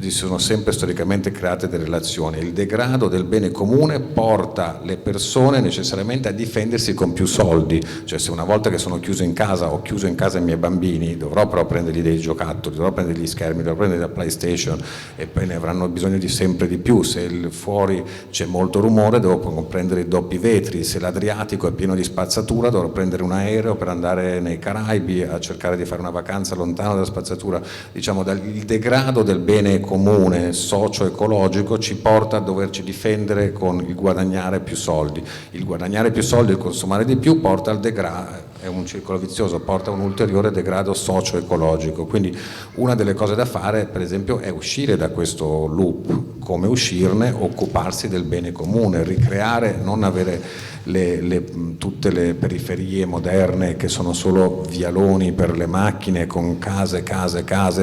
sono sempre storicamente create delle relazioni. Il degrado del bene comune porta le persone necessariamente a difendersi con più soldi, cioè se una volta che sono chiuso in casa, ho chiuso in casa i miei bambini, dovrò però prendergli dei giocattoli, dovrò prendere gli schermi, dovrò prendere la PlayStation e poi ne avranno bisogno di sempre di più. Se fuori c'è molto rumore devo prendere i doppi vetri, se l'Adriatico è pieno di spazzatura dovrò prendere un aereo per andare nei Caraibi a cercare di fare una vacanza lontano dalla spazzatura. Diciamo, il degrado del bene comune socio-ecologico ci porta a doverci difendere con il guadagnare più soldi. Il guadagnare più soldi e il consumare di più porta al degrado, è un circolo vizioso, porta a un ulteriore degrado socio-ecologico. Quindi una delle cose da fare, per esempio, è uscire da questo loop. Come uscirne? Occuparsi del bene comune, ricreare, non avere tutte le periferie moderne che sono solo vialoni per le macchine con case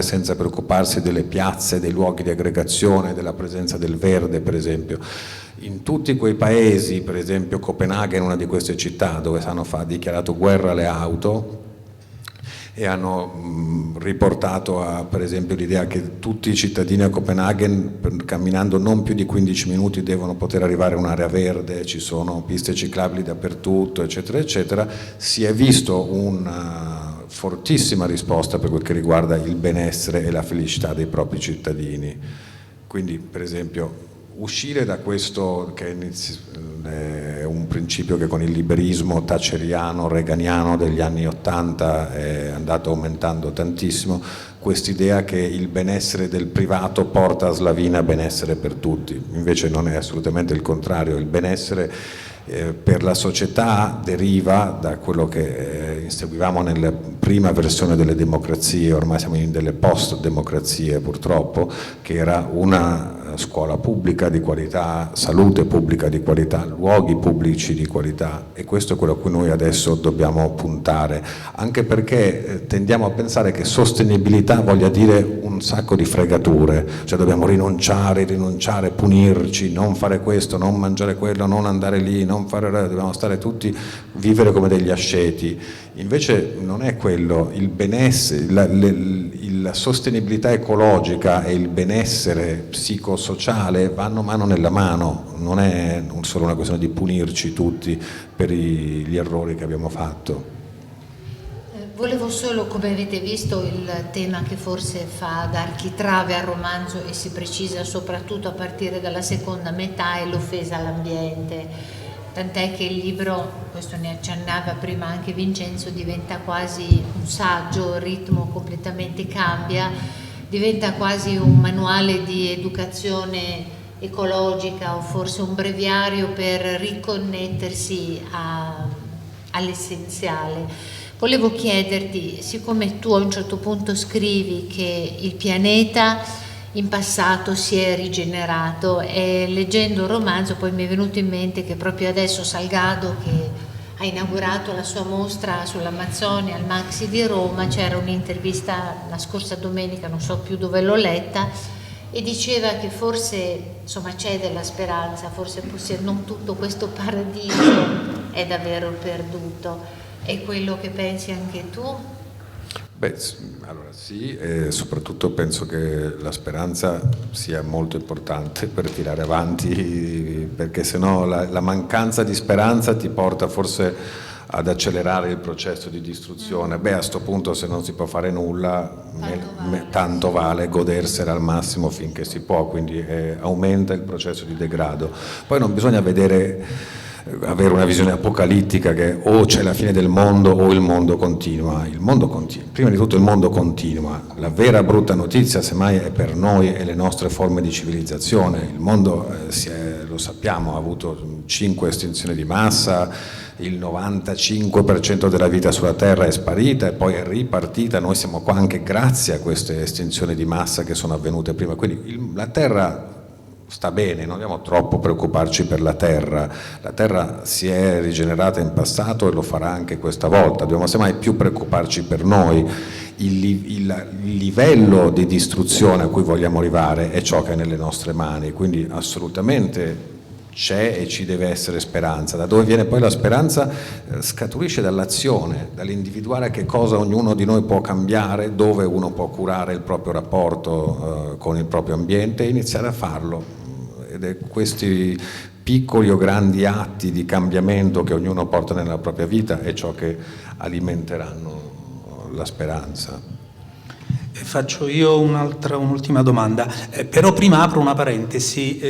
senza preoccuparsi delle piazze, dei luoghi di aggregazione, della presenza del verde, per esempio. In tutti quei paesi, per esempio Copenaghen è una di queste città dove ha dichiarato guerra alle auto, e hanno riportato per esempio l'idea che tutti i cittadini a Copenaghen camminando non più di 15 minuti devono poter arrivare a un'area verde, ci sono piste ciclabili dappertutto, eccetera, eccetera. Si è visto una fortissima risposta per quel che riguarda il benessere e la felicità dei propri cittadini. Quindi, per esempio, uscire da questo che è un principio che con il liberismo thatcheriano, reganiano degli anni '80 è andato aumentando tantissimo, quest'idea che il benessere del privato porta a slavina benessere per tutti. Invece non è assolutamente il contrario, il benessere per la società deriva da quello che inseguivamo nella prima versione delle democrazie, ormai siamo in delle post-democrazie purtroppo, che era una scuola pubblica di qualità, salute pubblica di qualità, luoghi pubblici di qualità, e questo è quello a cui noi adesso dobbiamo puntare, anche perché tendiamo a pensare che sostenibilità voglia dire un sacco di fregature, cioè dobbiamo rinunciare, punirci, non fare questo, non mangiare quello, non andare lì, dobbiamo stare tutti, vivere come degli asceti. Invece non è quello, il benessere, la sostenibilità ecologica e il benessere psicosociale vanno mano nella mano, non è solo una questione di punirci tutti per gli errori che abbiamo fatto. Volevo solo, come avete visto, il tema che forse fa da architrave al romanzo e si precisa soprattutto a partire dalla seconda metà è l'offesa all'ambiente. Tant'è che il libro, questo ne accennava prima anche Vincenzo, diventa quasi un saggio, il ritmo completamente cambia, diventa quasi un manuale di educazione ecologica o forse un breviario per riconnettersi all'essenziale. Volevo chiederti, siccome tu a un certo punto scrivi che il pianeta in passato si è rigenerato, e leggendo il romanzo poi mi è venuto in mente che proprio adesso Salgado, che ha inaugurato la sua mostra sull'Amazzonia al Maxi di Roma, c'era un'intervista la scorsa domenica, non so più dove l'ho letta, e diceva che forse insomma c'è della speranza, forse non tutto questo paradiso è davvero perduto. È quello che pensi anche tu? Beh, allora sì, e soprattutto penso che la speranza sia molto importante per tirare avanti, perché sennò la mancanza di speranza ti porta forse ad accelerare il processo di distruzione. Beh, a sto punto, se non si può fare nulla, tanto vale godersela al massimo finché si può, quindi aumenta il processo di degrado. Poi non bisogna avere una visione apocalittica che o c'è la fine del mondo o il mondo continua. Il mondo continua. Prima di tutto il mondo continua. La vera brutta notizia semmai è per noi e le nostre forme di civilizzazione. Il mondo, lo sappiamo, ha avuto 5 estinzioni di massa, il 95% della vita sulla Terra è sparita e poi è ripartita. Noi siamo qua anche grazie a queste estinzioni di massa che sono avvenute prima. Quindi la Terra sta bene, non dobbiamo troppo preoccuparci per la Terra si è rigenerata in passato e lo farà anche questa volta, dobbiamo semmai più preoccuparci per noi. Il livello di distruzione a cui vogliamo arrivare è ciò che è nelle nostre mani, quindi assolutamente c'è e ci deve essere speranza. Da dove viene poi la speranza? Scaturisce dall'azione, dall'individuare che cosa ognuno di noi può cambiare, dove uno può curare il proprio rapporto con il proprio ambiente e iniziare a farlo. Ed è questi piccoli o grandi atti di cambiamento che ognuno porta nella propria vita è ciò che alimenteranno la speranza. Faccio io un'ultima domanda, però prima apro una parentesi.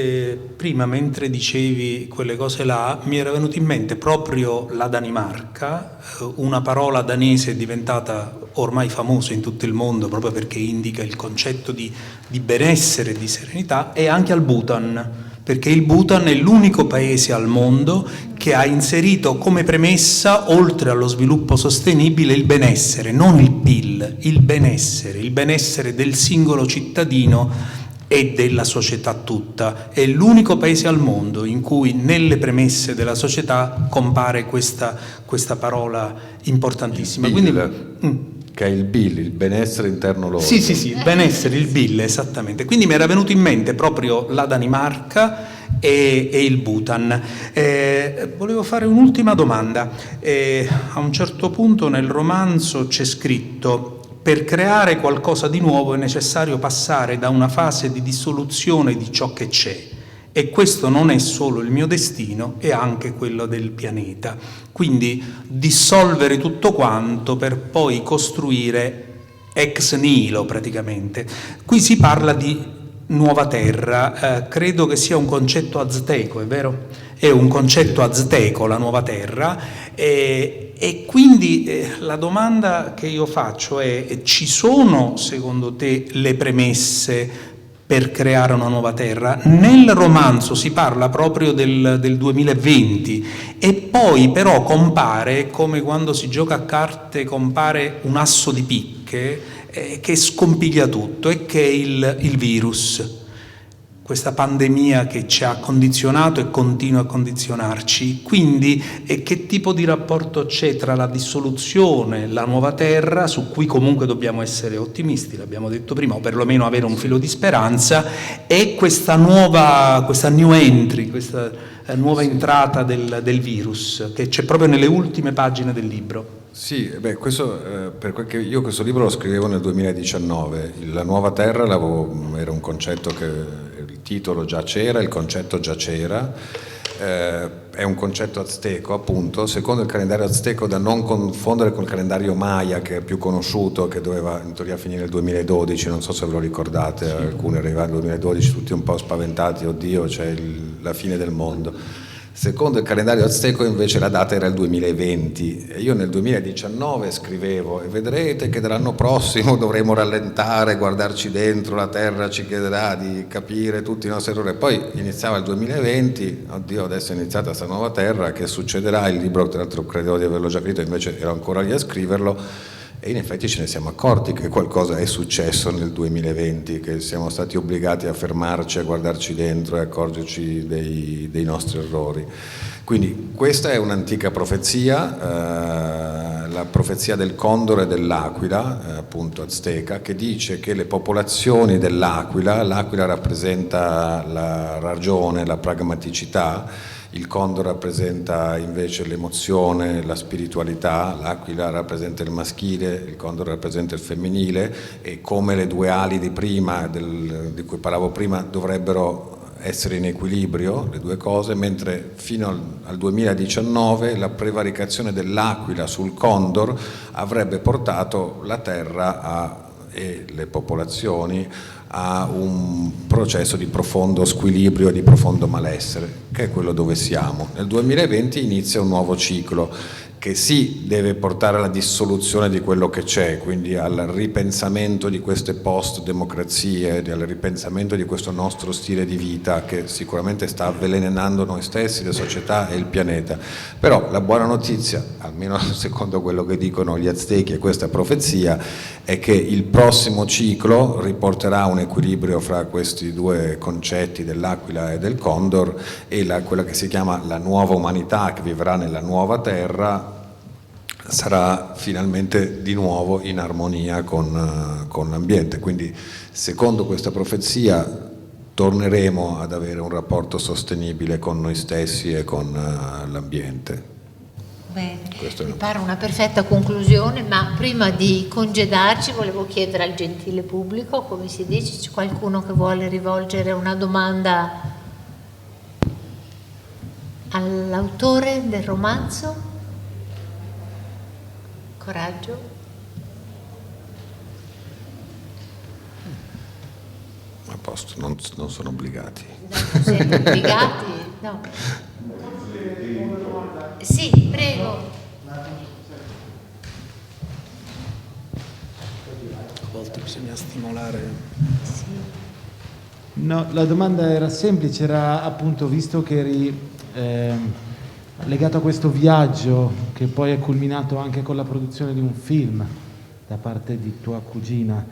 Prima, mentre dicevi quelle cose là, mi era venuto in mente proprio la Danimarca, una parola danese diventata ormai famosa in tutto il mondo proprio perché indica il concetto di benessere e di serenità, e anche al Bhutan, perché il Bhutan è l'unico paese al mondo che ha inserito come premessa, oltre allo sviluppo sostenibile, il benessere, non il PIL, il benessere del singolo cittadino e della società tutta. È l'unico paese al mondo in cui nelle premesse della società compare questa parola importantissima. Quindi, che è il BIL, il benessere interno loro. Sì, il benessere, il BIL, esattamente. Quindi mi era venuto in mente proprio la Danimarca e il Bhutan. Volevo fare un'ultima domanda. A un certo punto nel romanzo c'è scritto: per creare qualcosa di nuovo è necessario passare da una fase di dissoluzione di ciò che c'è, e questo non è solo il mio destino, è anche quello del pianeta. Quindi dissolvere tutto quanto per poi costruire ex nihilo praticamente. Qui si parla di nuova terra, credo che sia un concetto azteco, è vero? È un concetto azteco la nuova terra, e quindi la domanda che io faccio è: ci sono secondo te le premesse per creare una nuova terra? Nel romanzo si parla proprio del 2020, e poi però compare, come quando si gioca a carte compare un asso di picche che scompiglia tutto, e che è il virus, questa pandemia che ci ha condizionato e continua a condizionarci. Quindi che tipo di rapporto c'è tra la dissoluzione, la nuova terra, su cui comunque dobbiamo essere ottimisti, l'abbiamo detto prima, o perlomeno avere un filo di speranza, e questa new entry, questa nuova entrata del virus, che c'è proprio nelle ultime pagine del libro? Sì, questo, perché io questo libro lo scrivevo nel 2019, la nuova terra era un concetto che il titolo già c'era, il concetto già c'era, è un concetto azteco appunto, secondo il calendario azteco, da non confondere con il calendario Maya, che è più conosciuto, che doveva in teoria finire nel 2012, non so se ve lo ricordate, sì. Alcuni arrivavano nel 2012 tutti un po' spaventati, oddio c'è la fine del mondo. Secondo il calendario azteco invece la data era il 2020, e io nel 2019 scrivevo: e vedrete che dall'anno prossimo dovremo rallentare, guardarci dentro, la terra ci chiederà di capire tutti i nostri errori. Poi iniziava il 2020, oddio adesso è iniziata questa nuova terra, che succederà? Il libro tra l'altro credevo di averlo già scritto, invece ero ancora lì a scriverlo, e in effetti ce ne siamo accorti che qualcosa è successo nel 2020, che siamo stati obbligati a fermarci, a guardarci dentro e accorgerci dei nostri errori. Quindi questa è un'antica profezia, la profezia del condor e dell'aquila, appunto azteca, che dice che le popolazioni dell'aquila, l'aquila rappresenta la ragione, la pragmaticità, il condor rappresenta invece l'emozione, la spiritualità, l'aquila rappresenta il maschile, il condor rappresenta il femminile, e come le due ali di prima, di cui parlavo prima, dovrebbero essere in equilibrio, le due cose, mentre fino al 2019 la prevaricazione dell'aquila sul condor avrebbe portato la terra e le popolazioni a un processo di profondo squilibrio e di profondo malessere, che è quello dove siamo. Nel 2020 inizia un nuovo ciclo che sì deve portare alla dissoluzione di quello che c'è, quindi al ripensamento di queste post-democrazie, al ripensamento di questo nostro stile di vita che sicuramente sta avvelenando noi stessi, la società e il pianeta. Però la buona notizia, almeno secondo quello che dicono gli aztechi e questa profezia, è che il prossimo ciclo riporterà un equilibrio fra questi due concetti dell'aquila e del condor, e quella che si chiama la nuova umanità, che vivrà nella nuova terra, sarà finalmente di nuovo in armonia con l'ambiente. Quindi secondo questa profezia torneremo ad avere un rapporto sostenibile con noi stessi e con l'ambiente. Bene, mi pare una perfetta conclusione, ma prima di congedarci volevo chiedere al gentile pubblico, come si dice, c'è qualcuno che vuole rivolgere una domanda all'autore del romanzo? Coraggio. A posto, non sono obbligati. Non siete obbligati? No. Sì, prego. A volte bisogna stimolare. Sì. No, la domanda era semplice, era appunto, visto che eri legato a questo viaggio che poi è culminato anche con la produzione di un film da parte di tua cugina,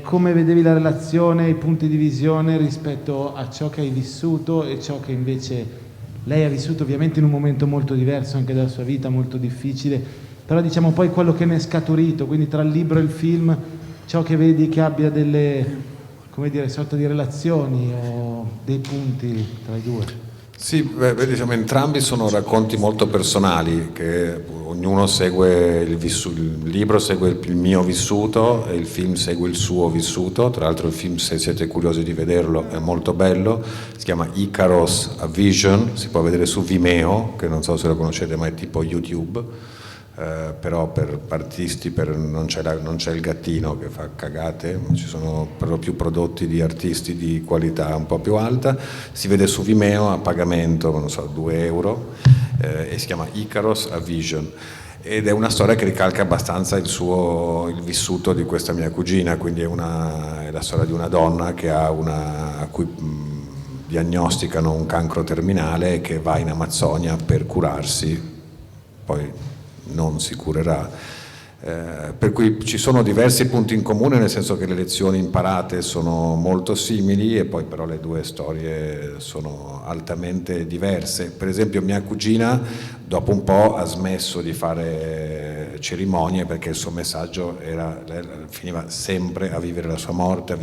come vedevi la relazione, i punti di visione rispetto a ciò che hai vissuto e ciò che invece lei ha vissuto, ovviamente in un momento molto diverso anche della sua vita, molto difficile, però diciamo poi quello che ne è scaturito, quindi tra il libro e il film, ciò che vedi che abbia delle come dire, sorta di relazioni o dei punti tra i due? Sì, diciamo, entrambi sono racconti molto personali, che ognuno segue il libro segue il mio vissuto e il film segue il suo vissuto. Tra l'altro il film, se siete curiosi di vederlo, è molto bello, si chiama Icaros A Vision, si può vedere su Vimeo, che non so se lo conoscete ma è tipo YouTube. Però per artisti non c'è il gattino che fa cagate, ci sono però più prodotti di artisti di qualità un po' più alta. Si vede su Vimeo a pagamento, non so, 2 euro, e si chiama Icaros A Vision, ed è una storia che ricalca abbastanza il vissuto di questa mia cugina, quindi è la storia di una donna a cui diagnosticano un cancro terminale e che va in Amazzonia per curarsi, poi non si curerà, per cui ci sono diversi punti in comune, nel senso che le lezioni imparate sono molto simili e poi però le due storie sono altamente diverse. Per esempio mia cugina dopo un po' ha smesso di fare cerimonie perché il suo messaggio finiva sempre a vivere la sua morte,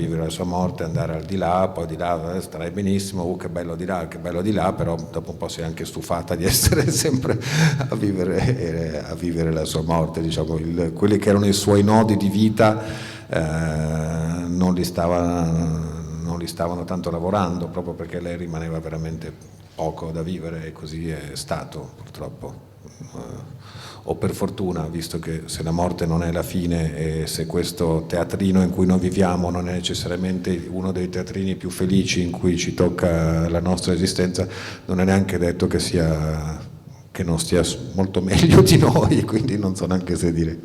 andare al di là, poi di là starai benissimo, che bello di là, però dopo un po' si è anche stufata di essere sempre a vivere la sua morte, diciamo, quelli che erano i suoi nodi di vita non li stavano tanto lavorando, proprio perché lei rimaneva veramente poco da vivere, e così è stato purtroppo, o per fortuna, visto che se la morte non è la fine e se questo teatrino in cui noi viviamo non è necessariamente uno dei teatrini più felici in cui ci tocca la nostra esistenza, non è neanche detto che non stia molto meglio di noi, quindi non so neanche se dire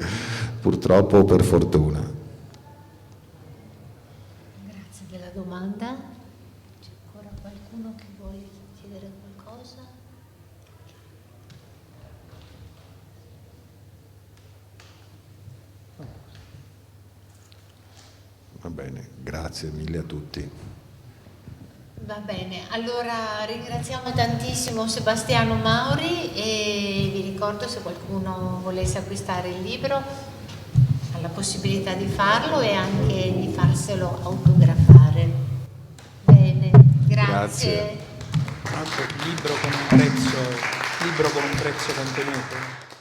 purtroppo o per fortuna. Grazie della domanda. C'è ancora qualcuno che vuole chiedere qualcosa? Va bene, grazie mille a tutti. Va bene, allora ringraziamo tantissimo Sebastiano Mauri e vi ricordo, se qualcuno volesse acquistare il libro ha la possibilità di farlo e anche di farselo autografare. Bene, grazie. Libro con un prezzo contenuto.